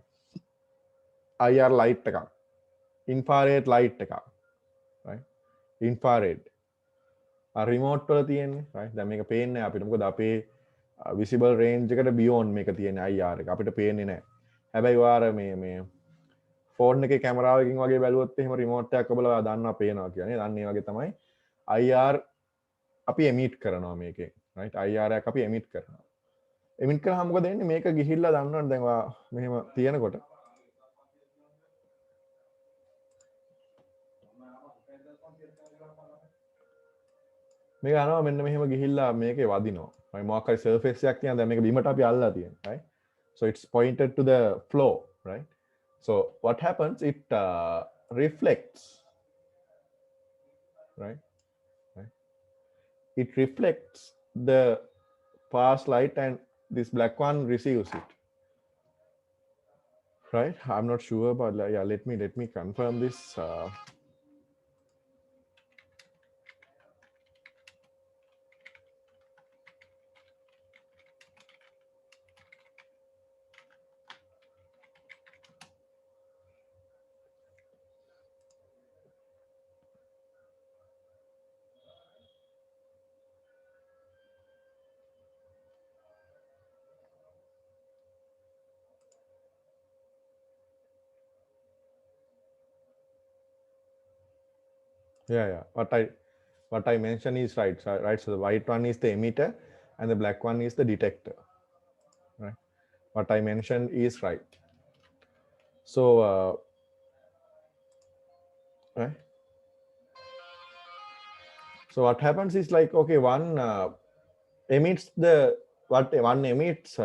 A: IR ලයිට් එකක්. ඉන්ෆ්‍රාරෙඩ් ලයිට් එකක්. right? ඉන්ෆ්‍රාරෙඩ් රිමෝට් වල තියෙන්නේ, right? දැන් මේක පේන්නේ අපිට මොකද අපේ විසිබල් රේන්ජ් එකට බියෝන්ඩ් මේක තියෙන IR එක අපිට පේන්නේ නැහැ. හැබැයි ඔයාර මේ ෆෝන් එකේ කැමරාවකින් වගේ බැලුවොත් එහෙම රිමෝට් එකක් ඔබලා දන්නවා පේනවා කියන්නේ. දන්න ඒ වගේ තමයි IR අපි එමිට් කරනවා මේකෙන්, right? IR එකක් අපි එමිට් කරනවා. එමිට් කරාම මොකද වෙන්නේ? මේක ගිහිල්ලා දන්නවනේ දැන් ඔයා මෙහෙම තියෙනකොට මේක යනවා මෙන්න මෙහෙම ගිහිල්ලා මේකේ වදිනවා. right? මොකක් හරි surface එකක් තියෙනවා. දැන් මේක බිමට අපි අල්ලලා තියෙනවා, right? So it's pointed to the floor, right? So what happens? It reflects, right? It reflects the pass light and this black one receives it, right? I'm not sure, but yeah, let me confirm this. Yeah, what I mentioned is right, right? So the white one is the emitter and the black one is the detector, right? What I mentioned is right. So right? So what happens is like, okay, one emits one emits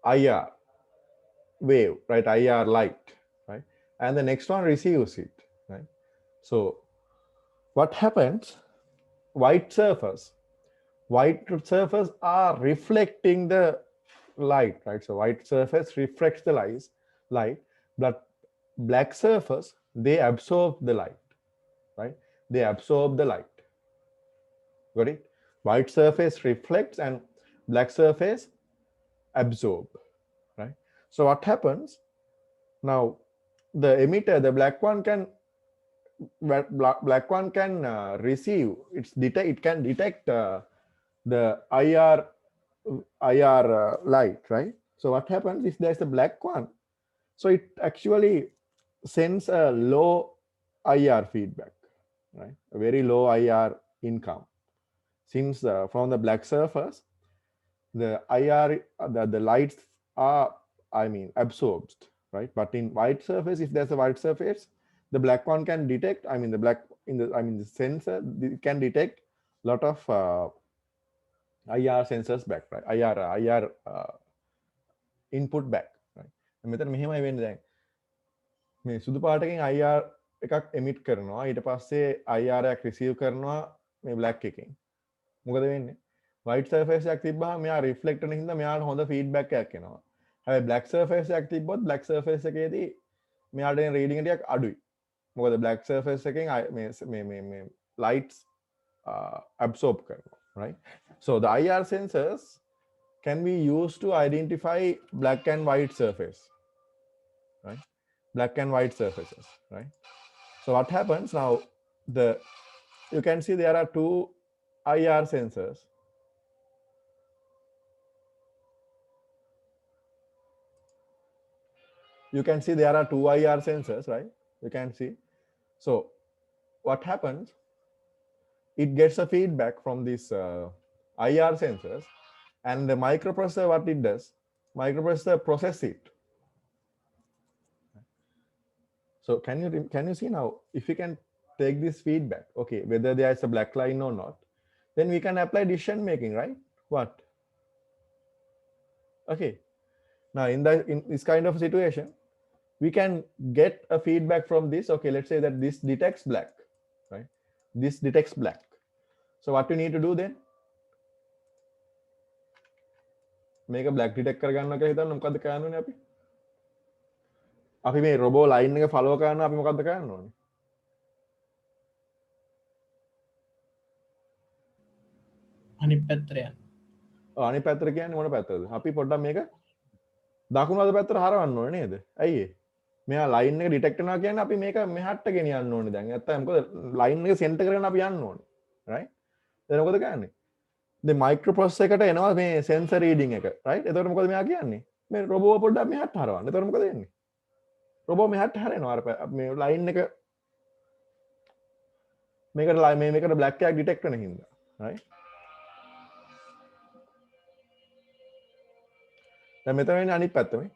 A: IR wave, right? IR light, right? And the next one receives it, right? So what happens? White surface are reflecting the light, right? So white surface reflects the light, but black surface, they absorb the light, right? They absorb the light. Got it? White surface reflects and black surface absorb, right? So what happens now? The emitter, the black one can receive. It can detect the IR light, right? So what happens if there's a black one? So it actually sends a low IR feedback, right? A very low IR income. Since from the black surface, the IR, the lights are, absorbed, right? But in white surface, if there's a white surface, the black one can detect, the sensor, it can detect a lot of IR sensors back, right? IR input back, right? මෙතන මෙහෙමයි වෙන්නේ දැන්. මේ සුදු පාටකින් IR එකක් emit කරනවා. ඊට පස්සේ IR එකක් receive කරනවා මේ black එකෙන්. මොකද වෙන්නේ? white surface එකක් තිබ්බහම මෙයා reflect වෙන හින්දා මෙයාට හොඳ feedback එකක් එනවා. හැබැයි black surface එකක් තිබ්බොත් black surface එකේදී මෙයාට එන reading ටිකක් අඩුයි. මොකද black surface එකෙන් මේ lights absorb කරනවා, right? So the IR sensors can be used to identify black and white surface, right? black and white surfaces, right? So what happens now, you can see there are two IR sensors. You can see there are two IR sensors, right? You can see. So what happens, it gets a feedback from these IR sensors, and the microprocessor, what it does, microprocessor process it. So can you see now, if you can take this feedback, okay, whether there is a black line or not, then we can apply decision making, right? What? Okay. Now in this kind of situation, we can get a feedback from this. Okay, let's say that this detects black, right? This detects black. So what we need to do then? Make a black detect කරගන්නවා කියලා හිතන්න මොකද්ද කරන්න ඕනේ අපි? අපි මේ robot line එක ෆලෝ කරනවා අපි මොකද්ද කරන්න ඕනේ?
B: අනිත් පැත්තට යන්න.
A: අනිත් පැත්තට කියන්නේ මොන පැත්තද? අපි පොඩ්ඩක් මේක දකුණු අත පැත්තට හරවන්න ඕනේ නේද? ඇයි ඒ? මෙයා ලයින් එක ඩිටෙක්ට් කරනවා කියන්නේ අපි මේක මෙහාට ගෙනියන්න ඕනේ දැන්. නැත්තම් මොකද ලයින් එක සෙන්ටර් කරගෙන අපි යන්න ඕනේ. right? දැන් මොකද කරන්නේ? දැන් මයික්‍රෝප්‍රොසෙසර් එකට එනවා මේ සෙන්සර් රීඩින් එක. right? එතකොට මොකද මෙයා කියන්නේ? මේ රොබෝ පොඩ්ඩක් මෙහාට හරවන්න. එතකොට මොකද වෙන්නේ? රොබෝ මෙහාට හැරෙනවා අර මේ ලයින් එක මේකට බ්ලැක් එකක් ඩිටෙක්ට් වෙන හින්දා. right? දැන් මෙතන වෙන්නේ අනිත් පැත්ත මේ.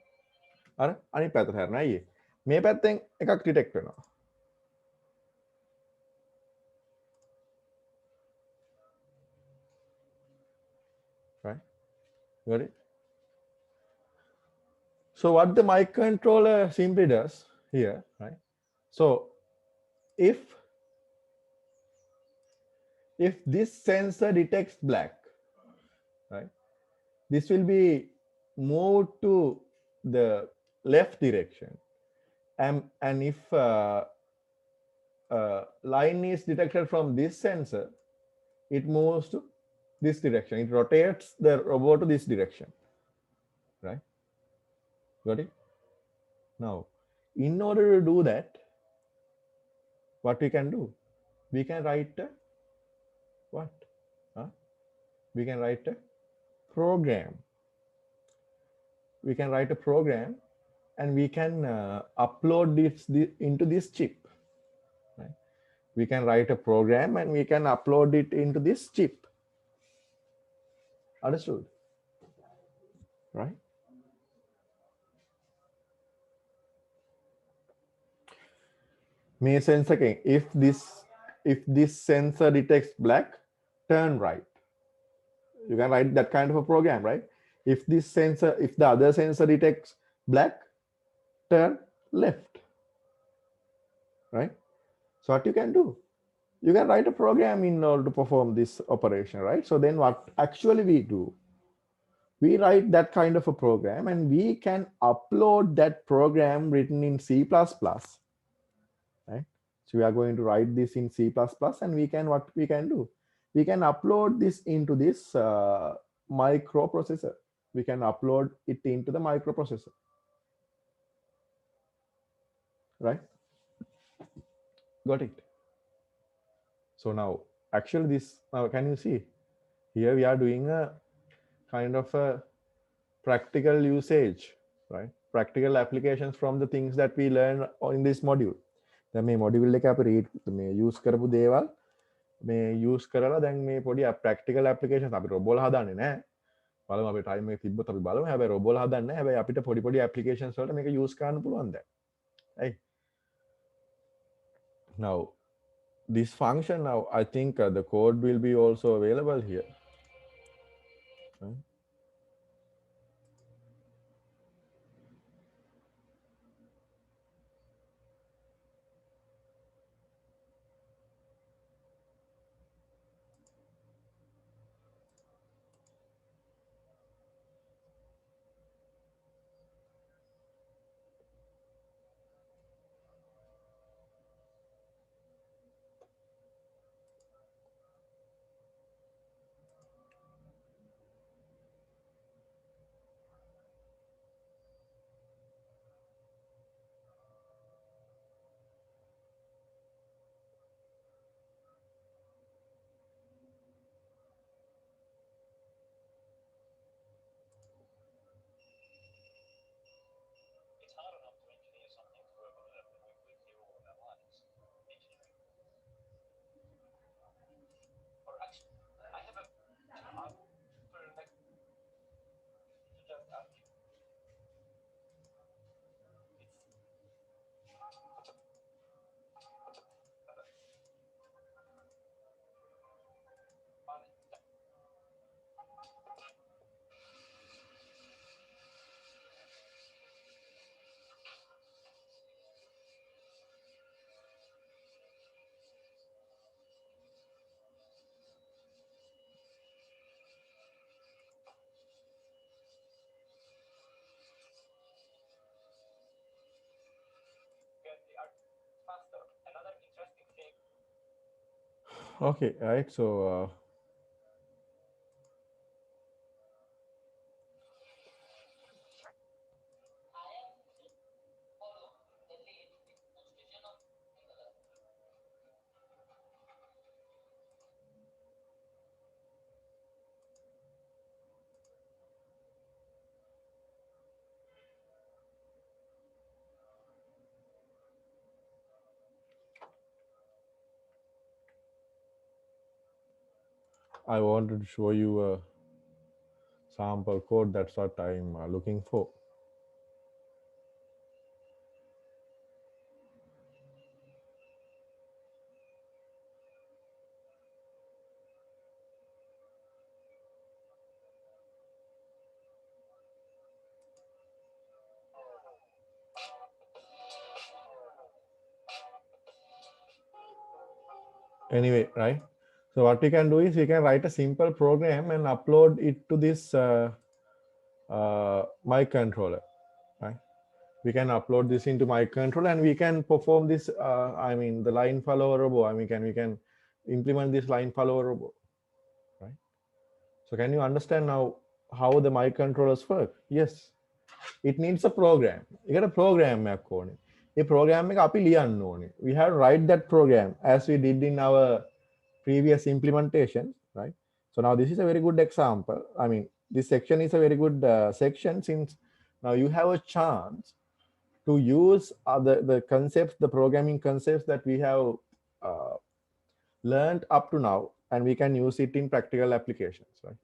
A: අර අනිත් පැත්තට හැරෙනවා. අයියේ. මේ පැත්තෙන් එකක් ඩිටෙක්ට් වෙනවා. right? Got it? So what the microcontroller simply does here, right? So if this sensor detects black, right, this will be moved to the left direction, and if line is detected from this sensor, it moves to this direction. It rotates the robot to this direction, right? Got it? Now, in order to do that, what we can do? We can write a what? We can write a program. We can write a program, and we can upload this into this chip. Right? We can write a program and we can upload it into this chip. Understood? Right? May sense again. If this sensor detects black, turn right. You can write that kind of a program, right? If the other sensor detects black, turn left. Right? So what you can do? You can write a program in order to perform this operation, right? So then what actually we do? We write that kind of a program and we can upload that program written in C++, right? So we are going to write this in C++ and what we can do? We can upload this into this microprocessor. We can upload it into the microprocessor, right? Got it? So now, actually now can you see? Here we are doing a kind of a practical usage, right? Practical applications from the things that we learn in this module. දැන් මේ module එක අපි මේ use කරපු දේවල් මේ use කරලා දැන් මේ පොඩි ප්‍රැක්ටිකල් ඇප්ලිකේෂන්ස් අපි රොබෝල හදන්නේ නැහැ. බලමු අපි ටයිම් එක තිබ්බොත් අපි බලමු. හැබැයි රොබෝල හදන්නේ නැහැ. හැබැයි අපිට පොඩි පොඩි ඇප්ලිකේෂන්ස් වලට මේක යූස් කරන්න පුළුවන් දැන්. Right? Now this function, now I think the code will be also available here. Right? Okay, right. So I wanted to show you a sample code. That's what I'm looking for. Anyway, right? So what we can do is we can write a simple program and upload it to this mic controller, right? We can upload this into mic controller and we can perform this. I mean, the line follower robot. I mean, we can implement this line follower robot, right? So can you understand now how the mic controllers work? Yes, it needs a program. You got a program එකක් ඕනේ. ඒ program එක අපි ලියන්න ඕනේ. We have to write that program as we did in our previous implementation, right? So now this is a very good example. I mean, this section is a very good section, since now you have a chance to use the concepts, the programming concepts that we have uh, learned up to now, and we can use it in practical applications, right?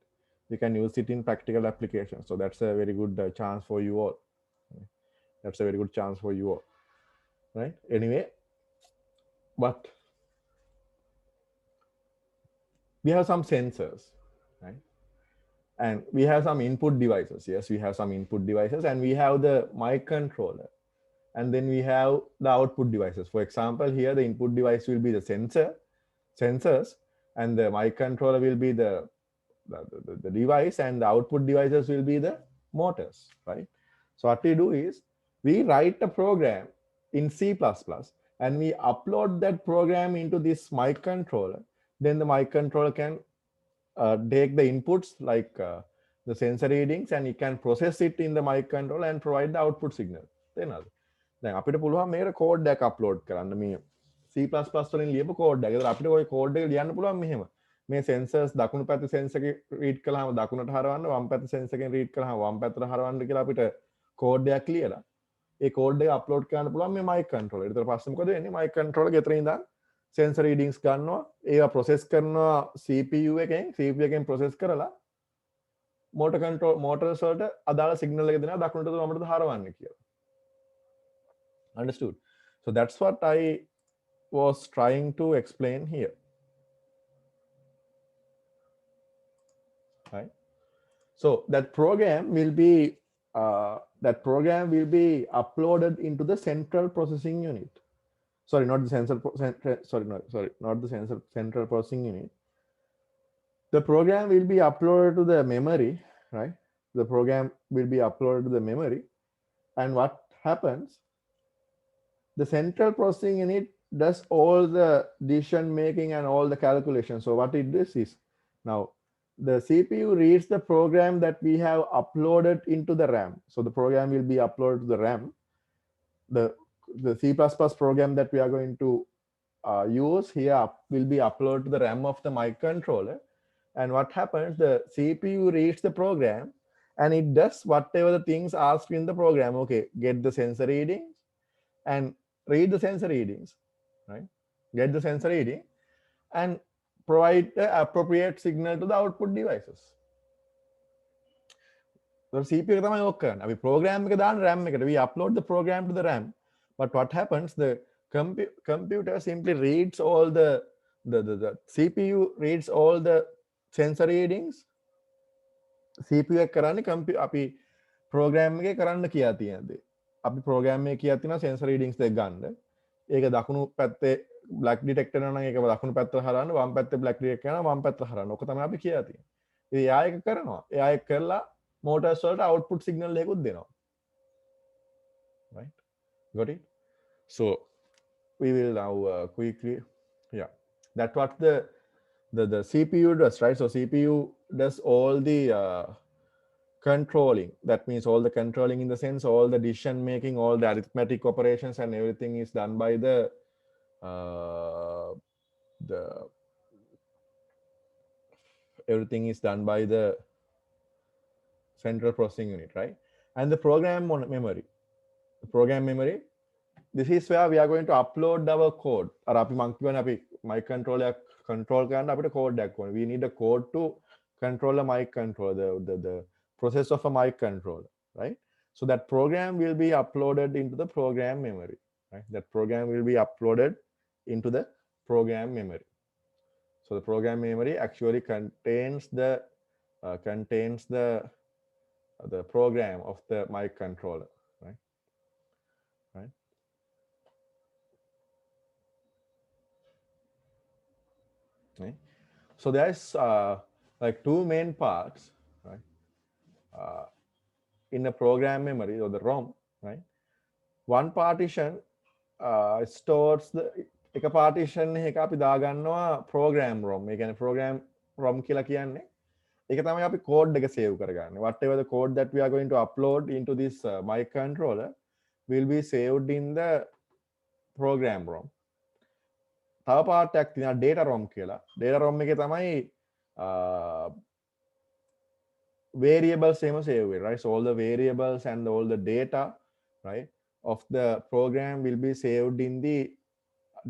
A: We can use it in practical applications. So that's a very good chance for you all. That's a very good chance for you all, right? Anyway, but we have some sensors, right? And we have some input devices. Yes, we have some input devices, and we have the mic controller, and then we have the output devices. For example, here the input device will be the sensors, and the mic controller will be the device, and the output devices will be the motors, right? So what we do is we write a program in C++ and we upload that program into this mic controller. Then the mic controller can take the inputs like the sensor readings, and it can process it in the mic controller and provide the output signal. දැන් අපිට පුළුවන් මේකට code එකක් upload කරන්න මේ C++ වලින් ලියපු code එක. ඒතර අපිට ওই කෝඩ් එක ලියන්න පුළුවන් මෙහෙම. මේ sensors දකුණු පැත්තේ sensor එක read කළාම දකුණට හරවන්න, වම් පැත්තේ sensor එකෙන් read කළාම වම් පැත්තට හරවන්න කියලා අපිට කෝඩ් එකක් ලියලා ඒ කෝඩ් එක අප්ලෝඩ් කරන්න පුළුවන් මේ mic controller. ඒතර පස්සේ මොකද වෙන්නේ? mic controller ගෙතර ඉඳන් sensor readings ගන්නවා, ඒවා process කරනවා CPU එකෙන්, CPU එකෙන් process කරලා motors වලට අදාළ signal එක දෙනවා දකුණටද වමටද හරවන්න කියලා. Understood? So that's what I was trying to explain here, right? So that program will be uploaded into the central processing unit. Sorry, not the central processing unit. The program will be uploaded to the memory, right? The program will be uploaded to the memory, and what happens? The central processing unit does all the decision making and all the calculations. So what it does is, now the CPU reads the program that we have uploaded into the RAM. So the program will be uploaded to the RAM. The C++ program that we are going to use here will be uploaded to the RAM of the mic controller. And what happens? The CPU reads the program and it does whatever the things asked in the program. Okay, get the sensor readings and read the sensor readings, right? Get the sensor reading and provide the appropriate signal to the output devices. So CPU එක තමයි ඕක කරන්නේ. අපි program එක දාන RAM එකට. We upload the program to the RAM. But what happens? The computer simply reads all the CPU reads all the sensor readings. CPU එක කරන්නේ අපි program එකේ කරන්න කියා තියෙන දේ. අපි program එකේ කියා තියෙනවා sensor readings දෙක ගන්න. ඒක දකුණු පැත්තේ black detector නම් ඒක දකුණු පැත්තට හරවන්න, වම් පැත්තේ black detector නම් වම් පැත්තට හරවන්න. ඔක තමයි අපි කියා තියෙන්නේ. ඉතින් එයා ඒක කරනවා. එයා ඒක කරලා motors වලට output signal එකකුත් දෙනවා. Right? Got it? So we will now quickly, yeah. That's what the the CPU does, right? So CPU does all the controlling. That means all the controlling in the sense, all the decision making, all the arithmetic operations and everything is done by uh, the everything is done by the central processing unit, right? And the memory, the program memory, this is where we are going to upload our code. Or අපි මං කියවනේ අපි mic controller control කරන්න අපිට code එකක් ඕනේ. We need a code to control a mic controller, the process of a mic controller, right? So that program will be uploaded into the program memory, right? That program will be uploaded into the program memory. So the program memory actually contains the program of the mic controller, right? Right. Right. So there's like two main parts, right? In the program memory or the ROM, right? One partition stores the එක partition එක අපි දාගන්නවා program ROM. ඒ කියන්නේ program ROM කියලා කියන්නේ ඒක තමයි අපි code එක save කරගන්නේ. Whatever the code that we are going to upload into this microcontroller will be saved in the program ROM. තව part එකක් තියෙනවා data ROM කියලා. data ROM එකේ තමයි variables same save it, right? So all the variables and all the data, right, of the program will be saved in the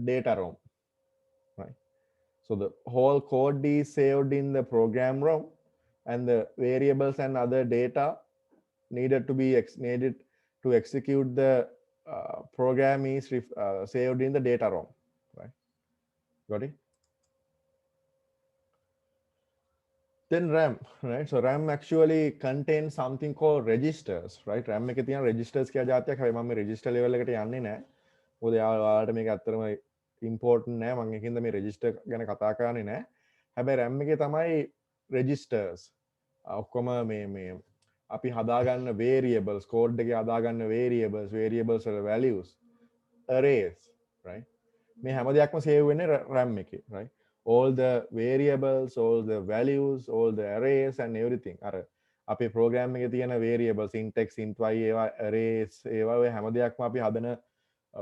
A: data ROM, right? So the whole code is saved in the program ROM, and the variables and other data needed to be needed to execute the program is saved in the data ROM, right? Got it? Then RAM, right? So RAM actually contains something called registers, right? RAM එකේ තියෙන registers කියලා જાතියක්. හැබැයි මම මේ register level එකට යන්නේ නැහැ. මොකද ඔයාලට මේක ඇත්තටම important නෑ. මම ඒකින්ද මේ register ගැන කතා කරන්නේ නැහැ. හැබැයි RAM එකේ තමයි registers ඔක්කොම මේ අපි හදාගන්න variables, code එකේ හදාගන්න variables වල values, arrays, right? මේ හැම දෙයක්ම save වෙන්නේ RAM එකේ, right? All the variables, all the values, all the arrays and everything. අර අපේ program එකේ තියෙන variables, int x, int y, ඒවා arrays, ඒවා ඔය හැම දෙයක්ම අපි හදන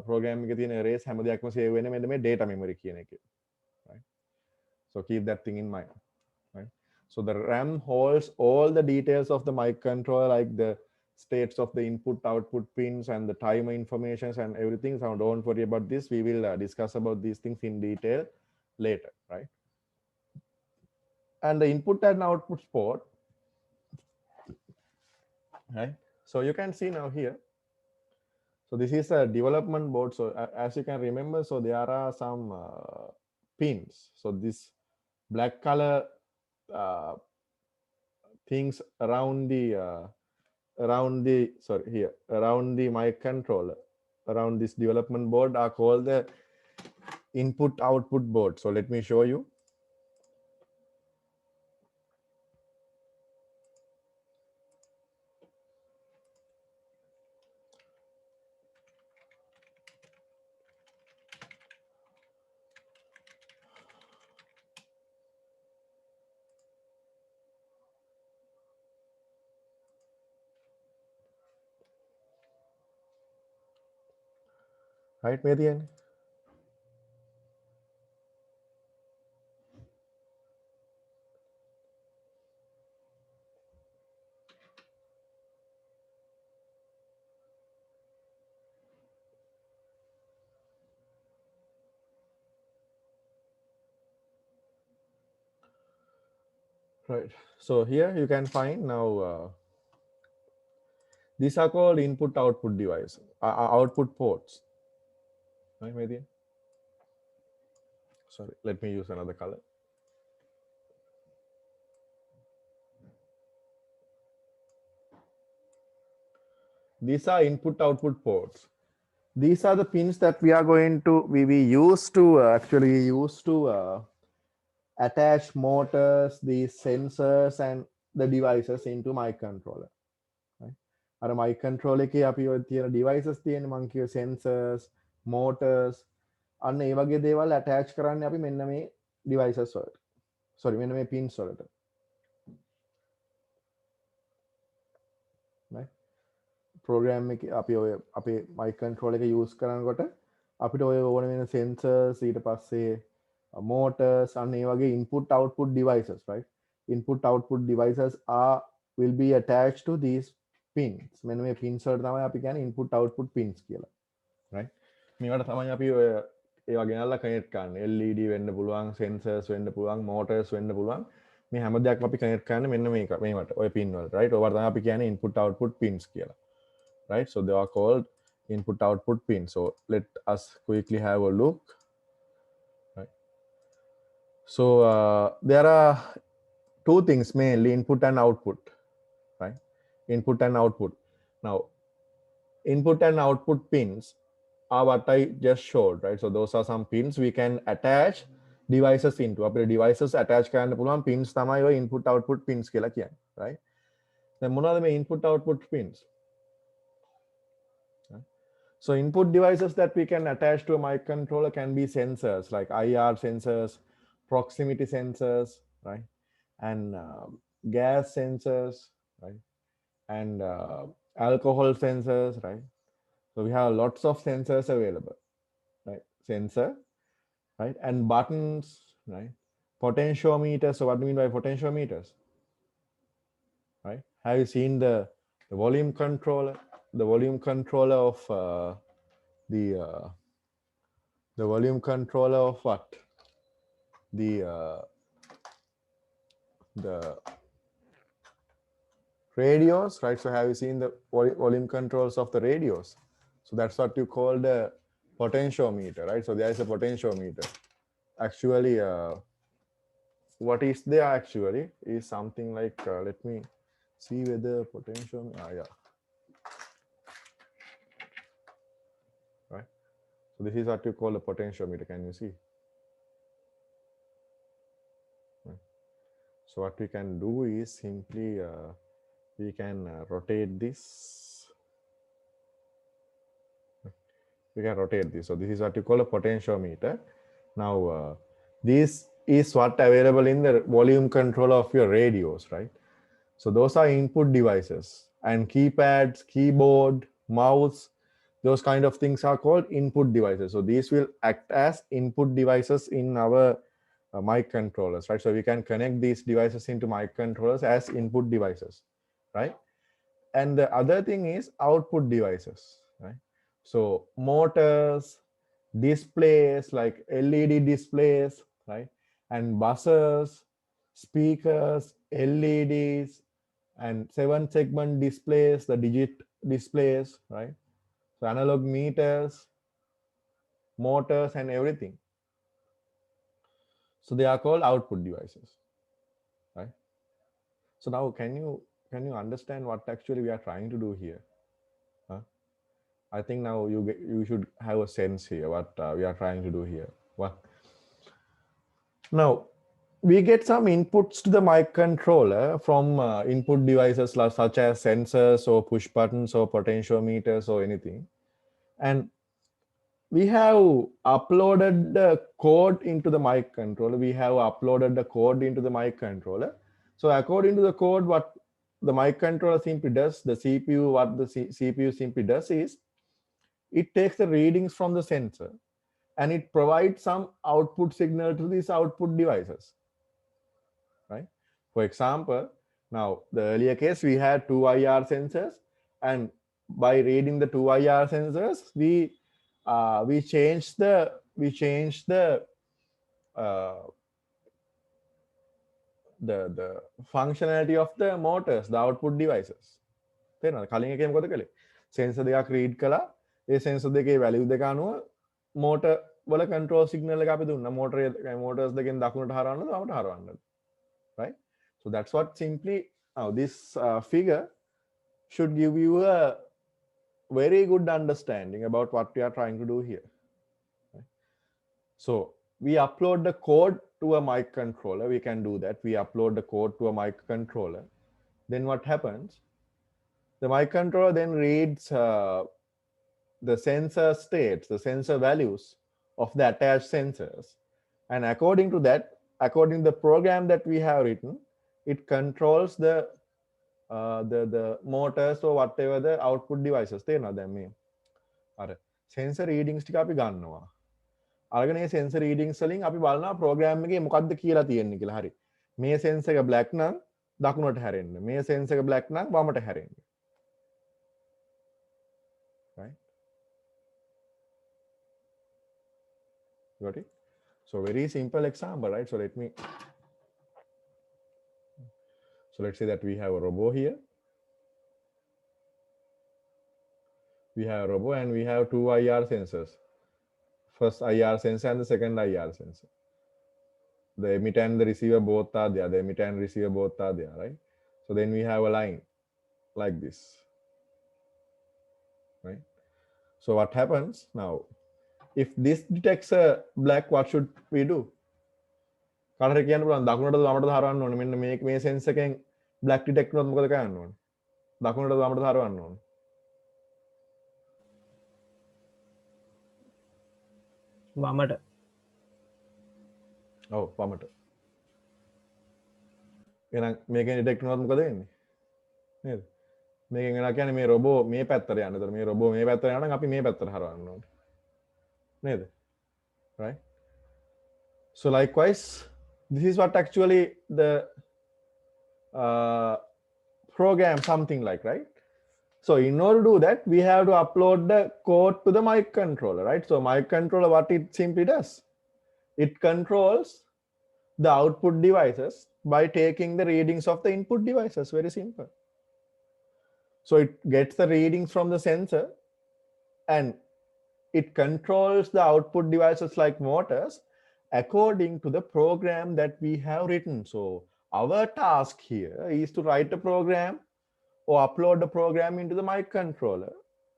A: program එකේ තියෙන arrays හැම දෙයක්ම save වෙන්නේ මෙන්න මේ data memory කියන එකේ, right? So keep that thing in mind, right? So the RAM holds all the details of the microcontroller, like the states of the input output pins and the timer informations and everything. So don't worry about this. We will discuss about these things in detail later, right? And the input and output port, right? So you can see now here. So this is a development board. So as you can remember, so there are some pins. So this black color things around the microcontroller, around this development board are called the input output board. So let me show you. Right, Median? Right. So here you can find now these are called input output device, output ports. Right, Median? Sorry, let me use another color. These are input output ports. These are the pins that we are going to we used to attach motors, these sensors and the devices into microcontroller. Right? අර microcontroller එකේ අපි ඔය තියෙන devices තියෙන මං කිය sensors, motors, අන්න ඒ වගේ දේවල් attach කරන්නේ අපි මෙන්න මේ devices වලට. sorry මෙන්න මේ pins වලට right program එක අපි ඔය අපේ mic control එක use කරනකොට අපිට ඔය ඕන වෙන sensors ඊට පස්සේ motors අන්න ඒ වගේ input output devices right input output devices are will be attached to these pins මෙන්න මේ pins වලට තමයි අපි කියන්නේ input output pins කියලා right මේවට තමයි අපි ඔය ඒවා ගෙනල්ලා කනෙක්ට් කරන්නේ LED වෙන්න පුළුවන් sensors වෙන්න පුළුවන් motors වෙන්න පුළුවන් මේ හැම දෙයක්ම අපි කනෙක්ට් කරන්නේ මෙන්න මේක මේවට ඔය pin වලට right ඔයාලා තමයි අපි කියන්නේ input output pins කියලා right so they are called input output pins so let us quickly have a look right so there are two things mainly input and output right input and output now input and output pins are what I just showed right so those are some pins we can attach devices into අපේ devices attach කරන්න පුළුවන් pins තමයි ඔය input output pins කියලා කියන්නේ right දැන් මොනවද මේ input output pins so input devices that we can attach to a microcontroller can be sensors like IR sensors proximity sensors right and gas sensors right and alcohol sensors right so we have lots of sensors available right sensor right and buttons right potentiometers so what do you mean by potentiometers right have you seen the volume controller of the volume controller of what the radios right so have you seen the volume controls of the radios so that's what you call the potentiometer right so there is a potentiometer actually what is there actually is something like let me see whether potentiometer yeah right so this is what you call a potentiometer can you see right. So what we can do is simply we can rotate this we can rotate this so this is what you call a potentiometer now this is what available in the volume controller of your radios right so those are input devices and keypads keyboard mouse those kind of things are called input devices so these will act as input devices in our mic controllers right so we can connect these devices into mic controllers as input devices right and the other thing is output devices right so motors displays like LED displays right and buzzers speakers LEDs and 7-segment displays the digit displays right so analog meters motors and everything so they are called output devices right so now can you understand what actually we are trying to do here huh? I think now you should have a sense here what we are trying to do here what now we get some inputs to the microcontroller from input devices such as sensors or push buttons or potentiometers or anything and we have uploaded the code into the microcontroller we have uploaded the code into the microcontroller so according to the code what the microcontroller simply does the CPU what the CPU simply does is it takes the readings from the sensor and it provides some output signal to these output devices right for example now the earlier case we had two IR sensors and by reading the two IR sensors we changed the functionality of the motors the output devices තේරෙනවද කලින් එකේ මොකද කළේ sensor දෙකක් read කළා ඒ sensor දෙකේ value දෙක අනුව motor වල control signal එක අපි දුන්නා motors දෙකෙන් දකුණට හරවන්නද වමට හරවන්නද right so that's what simply now this figure should give you a very good understanding about what we are trying to do here right? So we upload the code to a microcontroller we can do that we upload the code to a microcontroller then what happens the microcontroller then reads the sensor states the sensor values of the attached sensors and according to that according to the program that we have written, it controls the motors or whatever the output devices. තේරෙනවද දැන් මේ අර sensor readings ටික අපි ගන්නවා. අරගෙන මේ sensor readings වලින් අපි බලනවා program එකේ මොකක්ද කියලා තියෙන්නේ කියලා. හරි. මේ sensor එක black නම් දකුණට හැරෙන්න. මේ sensor එක black නම් වමට හැරෙන්න. Right? Got it? So very simple example, right? So let's say that we have a robot here. We have a robot and we have two IR sensors. First IR sensor and the second IR sensor. The emitter and the receiver both are there. The emitter and receiver both are there, right? So then we have a line like this, right? So what happens now? If this detects a black, what should we do? කාටද කියන්න පුළුවන් දකුණටද වමටද හරවන්න ඕනේ මෙන්න මේ sensor එකෙන් black detect වුණොත් මොකද කරන්න ඕනේ දකුණටද වමටද හරවන්න ඕනේ
B: වමට
A: ඔව් වමට එහෙනම් මේකෙන් detect වුණොත් මොකද වෙන්නේ නේද මේකෙන් එනවා කියන්නේ මේ රොබෝ මේ පැත්තට යන්න. ඒතර මේ රොබෝ මේ පැත්තට යනවා නම් අපි මේ පැත්තට හරවන්න ඕනේ. නේද? Right? So likewise, this is what actually the program something like, right? So in order to do that, we have to upload the code to the microcontroller, right? So microcontroller, what it simply does, it controls the output devices by taking the readings of the input devices. Very simple. So it gets the readings from the sensor and it controls the output devices like motors according to the program that we have written. So our task here is to write a program or upload the program into the microcontroller,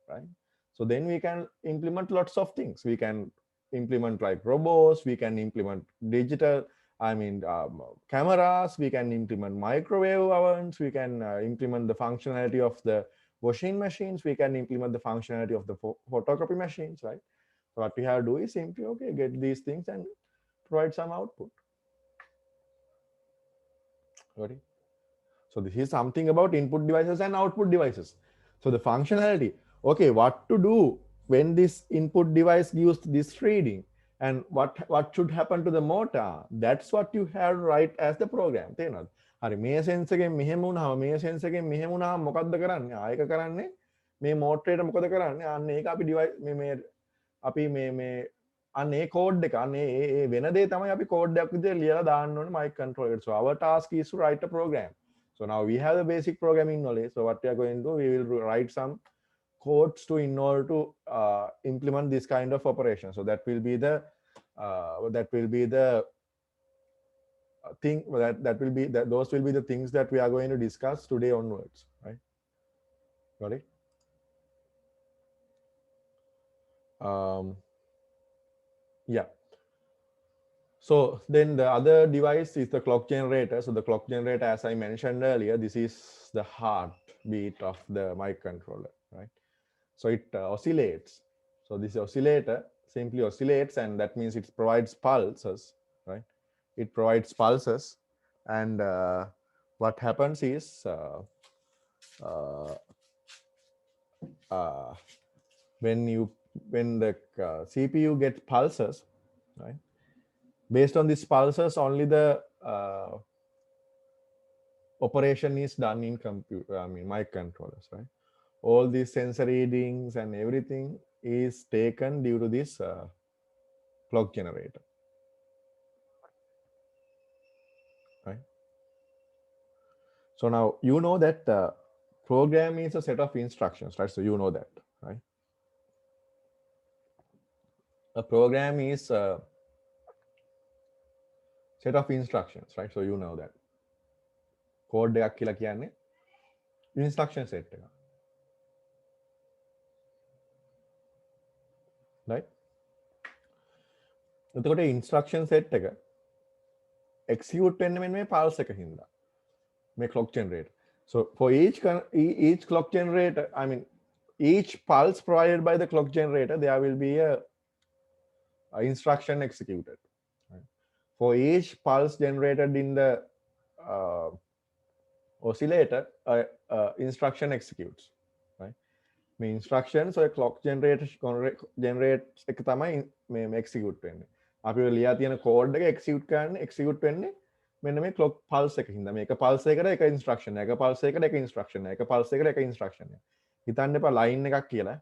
A: right? So then we can implement lots of things. We can implement like robots, we can implement digital, cameras, we can implement microwave ovens, we can implement the functionality of the washing machines, we can implement the functionality of the photocopy machines, right? So what we have to do is simply, okay, get these things and provide some output. Got it? So this is something about input devices and output devices. So the functionality, okay, what to do when this input device gives this reading and what should happen to the motor, that's what you have to write as the program. හරි මේ sensor එකෙන් මෙහෙම වුණාම මේ sensor එකෙන් මෙහෙම වුණාම මොකද්ද කරන්නේ ආයක කරන්නේ මේ මෝටරේට මොකද කරන්නේ අන්න ඒක අපි ඩිවයිස් මේ අපි මේ අන්න ඒ කෝඩ් එක අන්න ඒ වෙන දේ තමයි අපි කෝඩ් එකක් විදිහට ලියලා දාන්න ඕනේ මයික් කන්ට්‍රෝලර් එකට. So our task is to write a program. So now we have the basic programming knowledge. So what we are going to do, we will write some codes to in order to implement this kind of operation. So that will be the thing those will be the things that we are going to discuss today onwards, right? Got it? Yeah. So then the other device is the clock generator. So the clock generator, as I mentioned earlier, this is the heartbeat of the microcontroller, right? So it oscillates. So this oscillator simply oscillates, and that means it provides pulses, right? It provides pulses, and what happens is when the CPU gets pulses, right? Based on these pulses, only the operation is done in microcontrollers, right? All these sensor readings and everything is taken due to this clock generator, right? So now you know that program is a set of instructions, right? So you know that, right? A program is a set of instructions, right? So you know that. Code එකක් කියලා කියන්නේ instruction set එක. Right? එතකොට instruction set එක execute වෙන්න මෙන්න මේ pulse එක හින්දා. මේ clock generator. So for each clock generator, each pulse provided by the clock generator, there will be a instruction executed. Right? For each pulse generated in the uh, oscillator, instruction executes. Right? මේ instructions ඔය clock generates එක තමයි මේ execute වෙන්නේ. අපි ඔය ලියා තියෙන code එක execute වෙන්නේ මෙන්න මේ clock pulse එකකින්. මේක pulse එකට එක instruction එක pulse එකට එක instruction එක pulse එකට එක instruction එක. හිතන්න එපා line එකක් කියලා.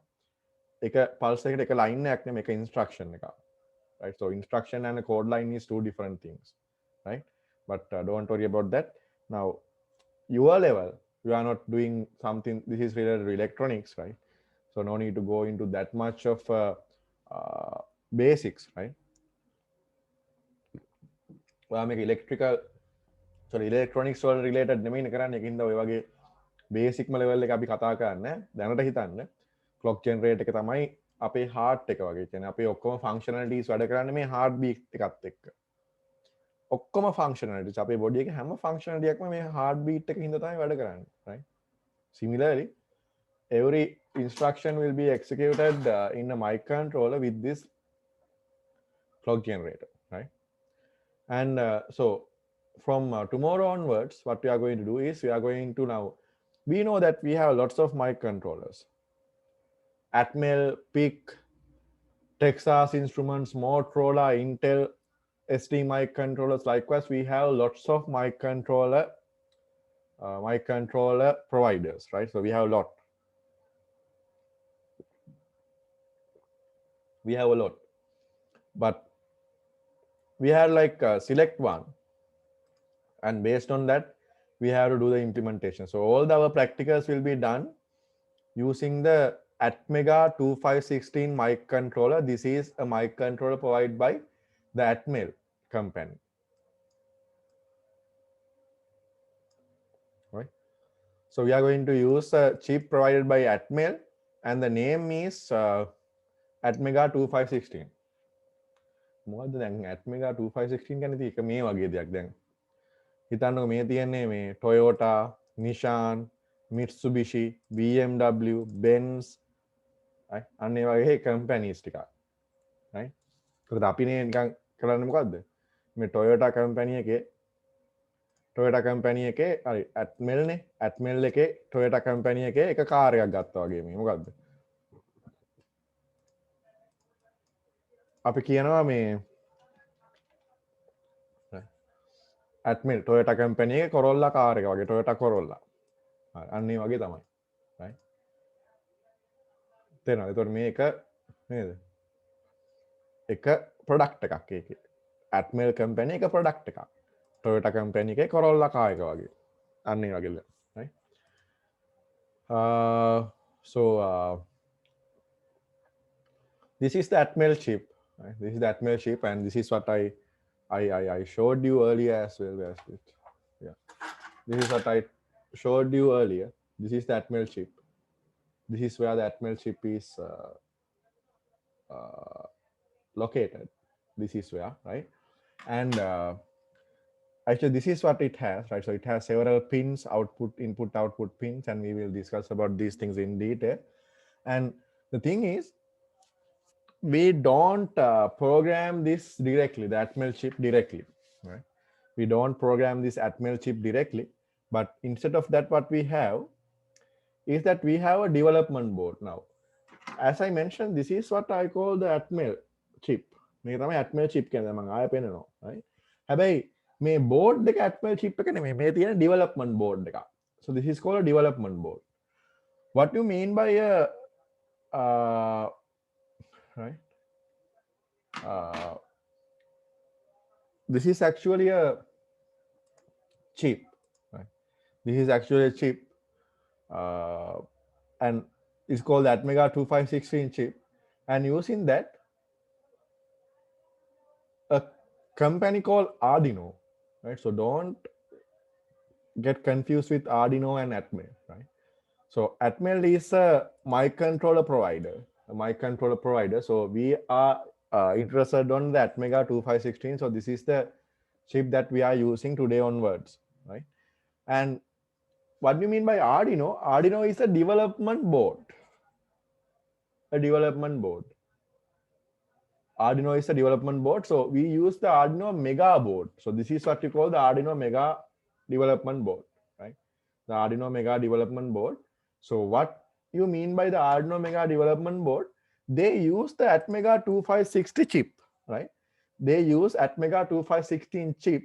A: එක pulse එකට එක line එකක් නෙමෙයි එක instruction එකක්. Right? So instruction and a code line is two different things. Right? But don't worry about that. Now, your level, you are not doing something, this is related to electronics, right? So no need to go into that much of basics, right? Well, make electrical, sorry, electronics වල related නෙමෙයි කරන්නේ. ඒකින්ද ඔය වගේ basic ම level එක අපි කතා කරන්නේ. දැනට හිතන්න clock generator එක තමයි අපේ heart එක වගේ. කියන්නේ අපේ ඔක්කොම functionalities වැඩ කරන්නේ මේ heart beat එකත් එක්ක. ඔක්කොම functionalities අපේ body එකේ හැම functionality එකක්ම මේ heart beat එක හින්දා තමයි වැඩ කරන්නේ, right? Similarly, every instruction will be executed in a microcontroller with this clock generator, right? And so from tomorrow onwards, what we are going to do is we are going to now, we know that we have lots of microcontrollers. Atmel, PIC, Texas Instruments, Motorola, Intel, ST microcontrollers. Likewise, we have lots of microcontroller providers, right? So we have a lot. We have a lot, but we had like select one, and based on that we have to do the implementation. So all our practicals will be done using the Atmega 2516 microcontroller. This is a microcontroller provided by the Atmel company, right? So we are going to use a chip provided by Atmel, and the name is Atmega 2516. මොකද්ද දැන් Atmega 2516 කියන්නේ ඉතින් එක මේ වගේ දෙයක්. දැන් හිතන්නකො මේ තියන්නේ මේ Toyota, Nissan, Mitsubishi, BMW, Benz, right? අන්න ඒ වගේ companies ටිකක්, right? ඒකට අපි නේ නිකන් කරන්නේ මොකද්ද? මේ Toyota company එකේ හරි Atmel නේ, Atmel එකේ Toyota company එකේ එක කාර් එකක් ගත්තා වගේ මේ මොකද්ද? අපි කියනවා මේ Atmel Toyota company එකේ Corolla කාර් එක වගේ Toyota Corolla. හරි අන්න ඒ වගේ තමයි. right? තේරෙනවද? ඒතකොට මේ එක නේද? එක product එකක් ඒකේ. Atmel company එක product එකක්. Toyota company එකේ Corolla කාර් එක වගේ. අන්න ඒ වගේ. right? So this is the Atmel chip. Right? This is the Atmel chip, and this is what I showed you earlier as well. Yeah, this is what I showed you earlier. This is the Atmel chip. This is where the Atmel chip is located. This is where, right? And actually, this is what it has, right? So it has several pins, input, output pins, and we will discuss about these things in detail. And the thing is, we don't program this directly, the Atmel chip directly, right? We don't program this Atmel chip directly, but instead of that, what we have is that we have a development board now. As I mentioned, this is what I call the Atmel chip. මේක තමයි Atmel chip කියන්නේ මම ආයෙ පෙන්නනවා, right? හැබැයි මේ board එක Atmel chip එක නෙමෙයි, මේ තියෙන development board එක. So this is called a development board. What you mean by a right? This is actually a chip, right? This is actually a chip, and it's called the Atmega 2516 chip. And using that, a company called Arduino, right? So don't get confused with Arduino and Atmel, right? So Atmel is a microcontroller provider. So we are interested on the Atmega 2516. So this is the chip that we are using today onwards, right? And what do you mean by Arduino? Arduino is a development board. A development board. Arduino is a development board. So we use the Arduino Mega board. So this is what you call the Arduino Mega development board, right? The Arduino Mega development board. So what you mean by the Arduino Mega development board? They use the Atmega 2560 chip, right? They use Atmega 2516 chip,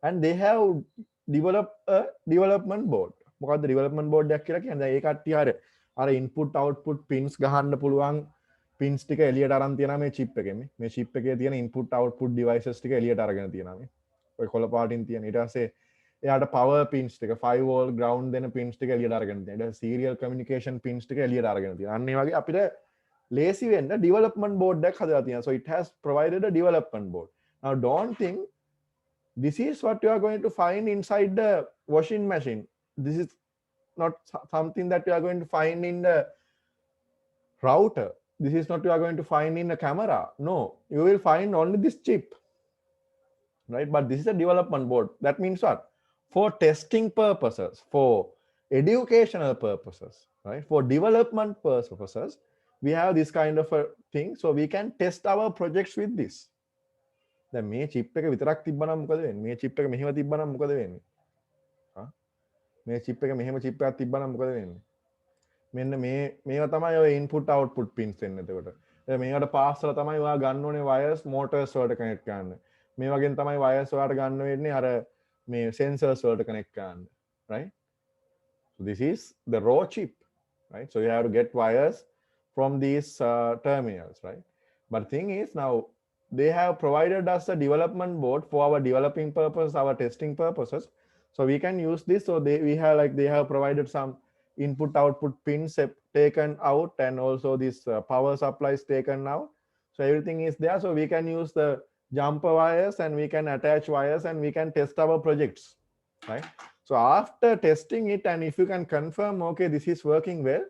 A: and they have developed a development board. මොකක්ද development board එකක් කියලා කියන්නේ? දැන් ඒ කට්ටිය අර input output pins ගහන්න පුළුවන් pins ටික එළියට අරන් තියනවා මේ chip එකේ. මේ chip එකේ තියෙන input output devices ටික එළියට අරගෙන තියනවා මේ. ඔය කොළ පාටින් තියෙන. ඊට පස්සේ එයාට power pins ටික 5 volt ground දෙන pins ටික එළියට අරගෙන තියෙනවා. ඊට serial communication pins ටික එළියට අරගෙන තියෙනවා. අන්න ඒ වගේ අපිට ලේසි වෙන්න development board එකක් හදලා තියෙනවා. So it has provided a development board. Now don't think this is what you are going to find inside the washing machine. This is not something that you are going to find in the router. This is not you are going to find in a camera. No, you will find only this chip, right? But this is a development board. That means what? For testing purposes, for educational purposes, right? For development purposes, we have this kind of a thing. So we can test our projects with this. දැන් මේ chip එක විතරක් තිබ්බනම් මොකද වෙන්නේ? මේ chip එක මෙහෙම තිබ්බනම් මොකද වෙන්නේ? මේ chip එක මෙහෙම chip එකක් තිබ්බනම් මොකද වෙන්නේ? මෙන්න මේවා තමයි ඔය input output pins එන්නේ එතකොට. මේකට pass වල තමයි ඔයා ගන්න ඕනේ wires motors වලට connect කරන්න. මේ වගේම තමයි wires ඔයාට ගන්න වෙන්නේ අර මේ sensors වලට connect කරන්න, right? So this is the raw chip, right? So you have to get wires from these terminals, right? But the thing is now they have provided us a development board for our developing purpose, our testing purposes. So we can use this. So they have provided some input output pins taken out, and also this power supplies taken out. So everything is there. So we can use the jumper wires, and we can attach wires, and we can test our projects, right? So after testing it, and if you can confirm, okay, this is working well,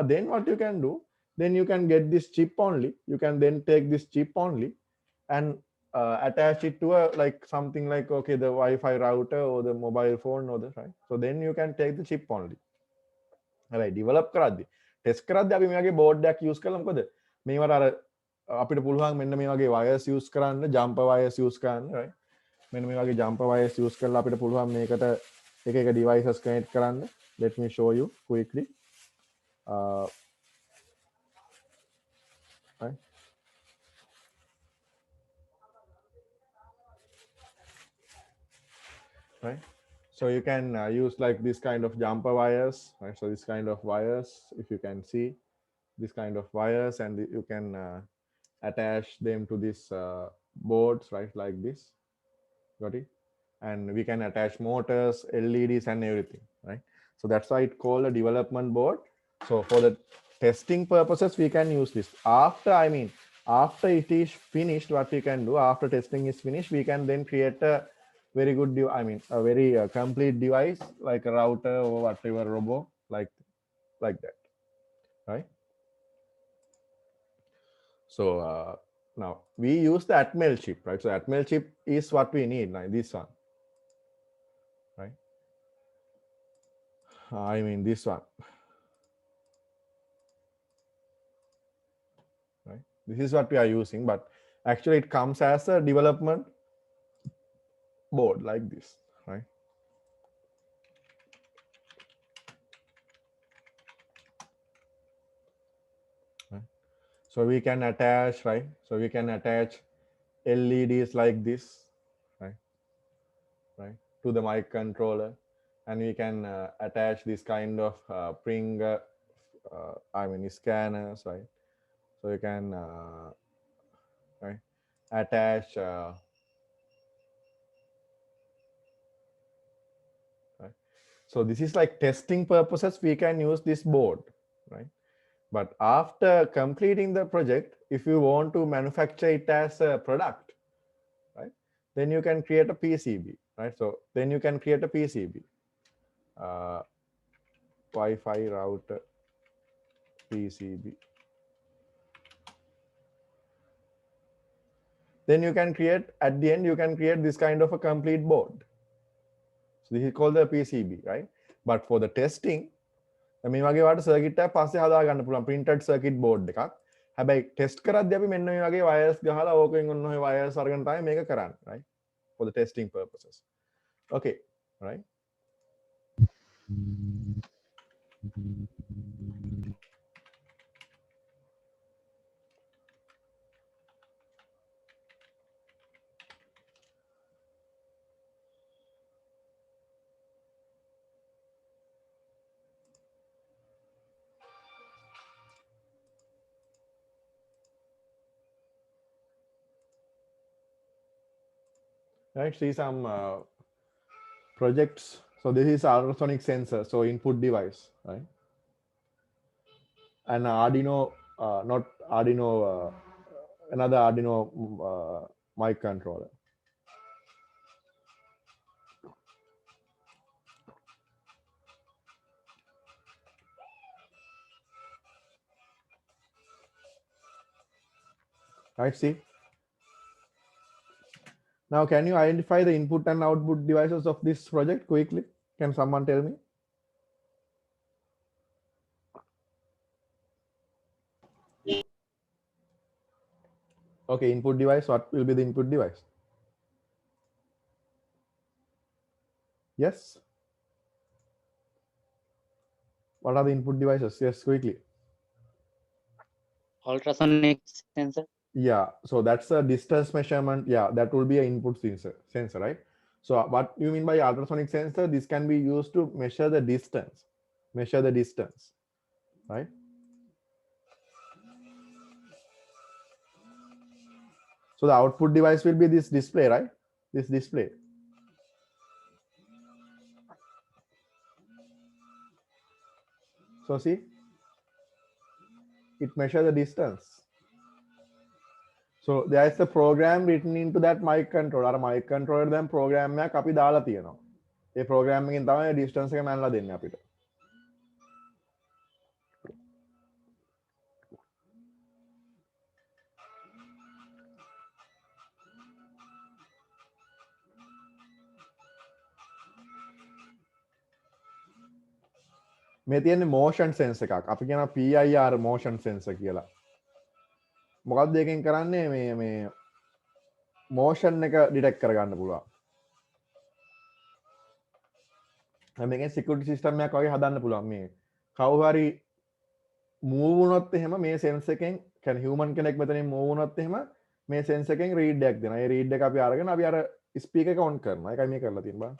A: then what you can do, then you can get this chip only. You can then take this chip only and attach it to a like something like, okay, the Wi-Fi router or the mobile phone or the, right? So then you can take the chip only. Right, develop කරද්දි test කරද්දි අපි මේ වගේ board එකක් use කරලා මොකද මේවට අර අපිට පුළුවන් මෙන්න මේ වගේ wires use කරන්න, jumper wires use කරන්න, right? මෙන්න මේ වගේ jumper wires use කරලා අපිට පුළුවන් මේකට එක එක devices connect කරන්න. Let me show you quickly. Right? Right? So you can use like this kind of jumper wires, right? So this kind of wires, if you can see this kind of wires, and you can attach them to these boards, right? Like this, got it? And we can attach motors, LEDs and everything, right? So that's why it's called a development board. So for the testing purposes, we can use this. After it is finished, what we can do after testing is finished, we can then create a very good, a very complete device like a router or whatever robo, like that, right? So now we use the Atmel chip, right? So Atmel chip is what we need, like this one, right? This one, right? This is what we are using, but actually it comes as a development board like this, right? So we can attach, right? So we can attach LEDs like this, right? To the mic controller, and we can attach this kind of Pring, scanners, right? So you can right, attach right. So this is like testing purposes, we can use this board, right? But after completing the project, if you want to manufacture it as a product, right, then you can create a PCB, right? So then you can create a PCB, Wi-Fi router PCB. Then you can create, at the end, you can create this kind of a complete board. So this is called the PCB, right? But for the testing, මේ වගේ වාට circuit එක පස්සේ හදා ගන්න පුළුවන් printed circuit board එකක්. හැබැයි ටෙස්ට් කරද්දී අපි මෙන්න මේ වගේ වයර්ස් ගහලා ඕකෙන් ඔන්න ඔය වයර්ස් අරගෙන තමයි මේක කරන්නේ, right? For the testing purposes. Okay, right? Right, see some projects. So this is ultrasonic sensor, so input device, right? And Arduino, not Arduino, another Arduino mic controller. Right, see? Now, can you identify the input and output devices of this project quickly? Can someone tell me? Okay, input device, what will be the input device? Yes? What are the input devices? Yes, quickly.
C: Ultrasonic sensor.
A: Yeah, so that's a distance measurement. Yeah, that will be an input sensor, right? So what you mean by ultrasonic sensor? This can be used to measure the distance, right? So the output device will be this display, right? This display. So see, it measures the distance. So there is a program written into that mic controller. අර mic controller දැන් program එකක් අපි දාලා තියෙනවා. ඒ program එකෙන් තමයි distance එක මැනලා දෙන්නේ අපිට. මේ තියෙන්නේ motion sense එකක්. අපි කියන PIR motion sensor කියලා. මොකක්ද එකෙන් කරන්නේ මේ motion එක detect කරගන්න පුළුවන්. මේකෙන් security system එකක් වගේ හදන්න පුළුවන්. මේ කවුරු හරි move වුණොත් එහෙම මේ sense එකෙන් කියන්නේ human කෙනෙක් මෙතනින් move වුණොත් එහෙම මේ sense එකෙන් read එකක් දෙනවා. ඒ read එක අපි අරගෙන අපි අර speaker එක on කරනවා. ඒකයි මේ කරලා තියෙන්නේ බලන්න.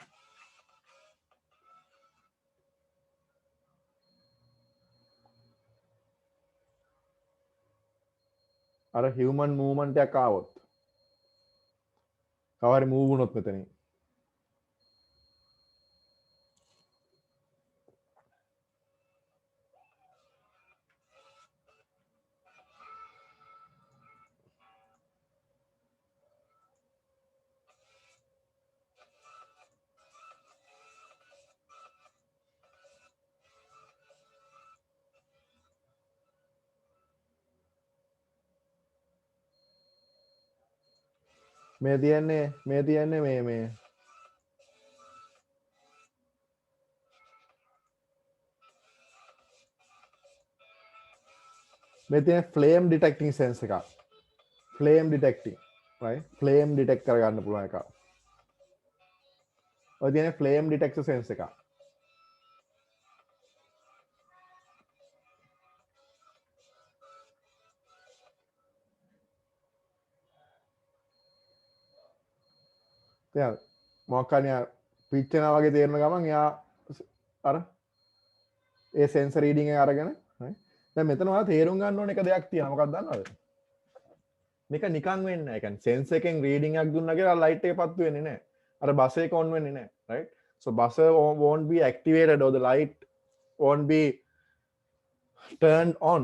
A: අර human movement එකක් ආවොත් කවහරි move වුණොත් මෙතනින් මේ තියන්නේ මේ මේ තියෙන flame detecting sense එකක්. flame detecting, right? flame detect කරගන්න පුළුවන් එකක්. ඔය තියෙන flame detector sense එකක්. දැන් මොකක් හරි පිච්චෙනා වගේ තේරෙන ගමන් එයා අර ඒ sensor reading එක අරගෙන right? දැන් මෙතන ඔයාලා තේරුම් ගන්න ඕන එක දෙයක් තියෙනවා. මොකක්ද දන්නවද? මේක නිකන් වෙන්නේ නැහැ. ඒ කියන්නේ sense එකෙන් reading එකක් දුන්නා කියලා light එක පත්තු වෙන්නේ නැහැ. අර bus එක on වෙන්නේ නැහැ, right? So buzzer won't be activated or the light won't be turned on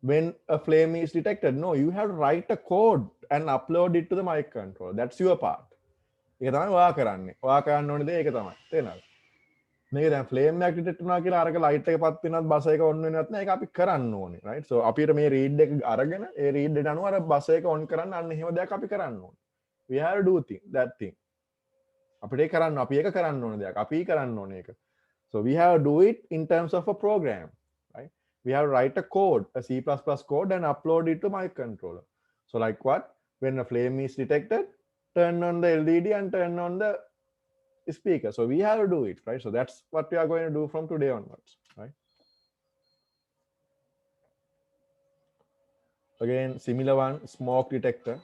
A: when a flame is detected. No, you have to write a code and upload it to the mic controller. That's your part. ඒක තමයි ඔයා කරන්නේ. ඔයා කරන්න ඕනේ දේ ඒක තමයි. තේරෙනවද? මේක දැන් flame එකක් detect වුණා කියලා අරක light එක පත් වෙනවත් bus එක on වෙනවත් නෑ. ඒක අපි කරන්න ඕනේ, right? So අපිට මේ read එක අරගෙන ඒ read එකට අනුව අර bus එක on කරන්න අන්න එහෙම දෙයක් අපි කරන්න ඕනේ. We have to do that thing. අපිට ඒක කරන්න අපි ඒක කරන්න ඕන දෙයක්. අපි කරන්න ඕනේ ඒක. So we have to do it in terms of a program, right? We have to write a code, a C++ code, and upload it to my controller. So like what? When a flame is detected, turn on the LED and turn on the speaker. So we have to do it, right? So that's what we are going to do from today onwards, right? Again, similar one, smoke detector.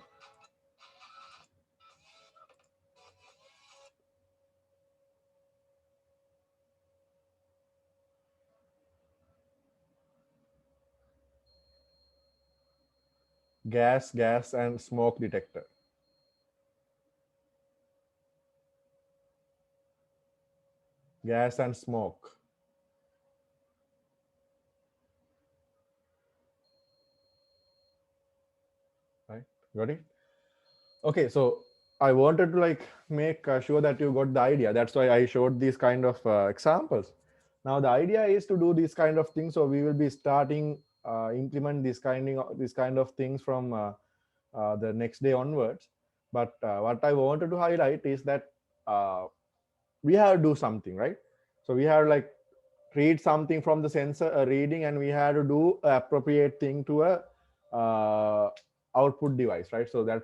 A: Gas and smoke detector. Gas and smoke. Right? Got it? Okay, so I wanted to like make sure that you got the idea. That's why I showed these kind of examples. Now the idea is to do this kind of things. So we will be starting implement this kind of things from the next day onwards. But what I wanted to highlight is that uh, we have to do something, right? So we have like read something from the sensor reading, and we have to do appropriate thing to a output device, right? So that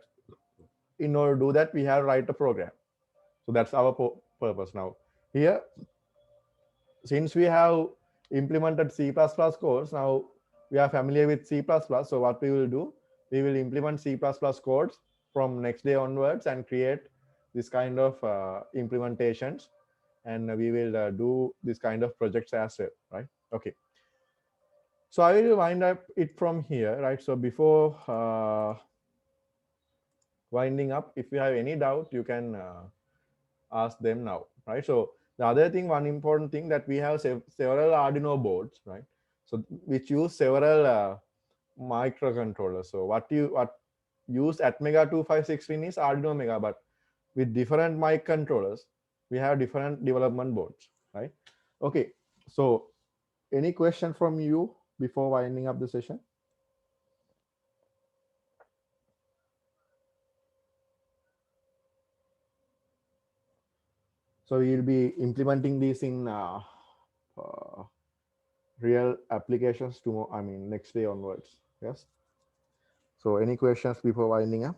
A: in order to do that, we have to write a program. So that's our purpose now. Here, since we have implemented C++ codes, now we are familiar with C++. So what we will do, we will implement C++ codes from next day onwards and create this kind of implementations, and we will do this kind of projects as well, right? Okay. So I will wind up it from here, right? So before winding up, if you have any doubt, you can ask them now, right? So the other thing, one important thing, that we have several Arduino boards, right? So which use several microcontrollers. So what use Atmega 2516 is Arduino Mega, but with different mic controllers, we have different development boards, right? Okay, so any question from you before winding up the session? So we'll be implementing this in uh, real applications tomorrow, I mean next day onwards. Yes. So any questions before winding up?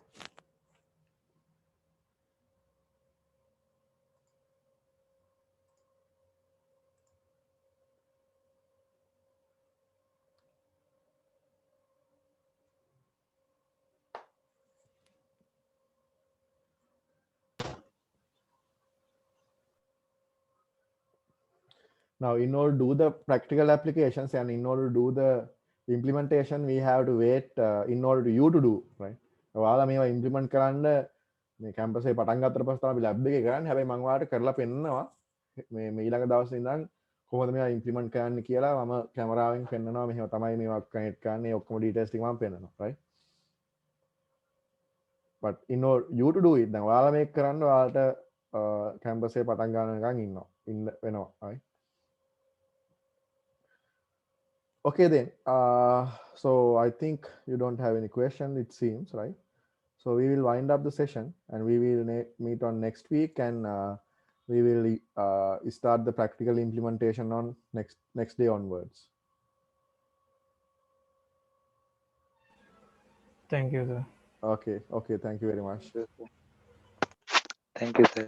A: Now, in order to do the practical applications and in order to do the implementation, we have to wait in order to you to do, right? ඔයාලා මේවා implement කරන්න මේ campus එකේ පටන් ගත්තට පස්සේ තමයි lab එකේ කරන්නේ. හැබැයි මම ඔයාලට කරලා පෙන්නනවා මේ ඊළඟ දවසේ ඉඳන් කොහොමද මේවා implement කරන්න කියලා මම කැමරාවෙන් පෙන්නනවා. මෙහෙම තමයි මේවා connect කරන්නේ. ඔක්කොම details ටික මම පෙන්නනවා, right? But in order you to do it, දැන් ඔයාලා මේක කරන්න ඔයාලට campus එකේ පටන් ගන්නකම් ඉන්න වෙනවා, right? Okay then. So I think you don't have any question, it seems, right? So we will wind up the session, and we will meet on next week, and we will start the practical implementation on next day onwards.
B: Thank you, sir.
A: Okay. Thank you very much.
C: Thank you, sir.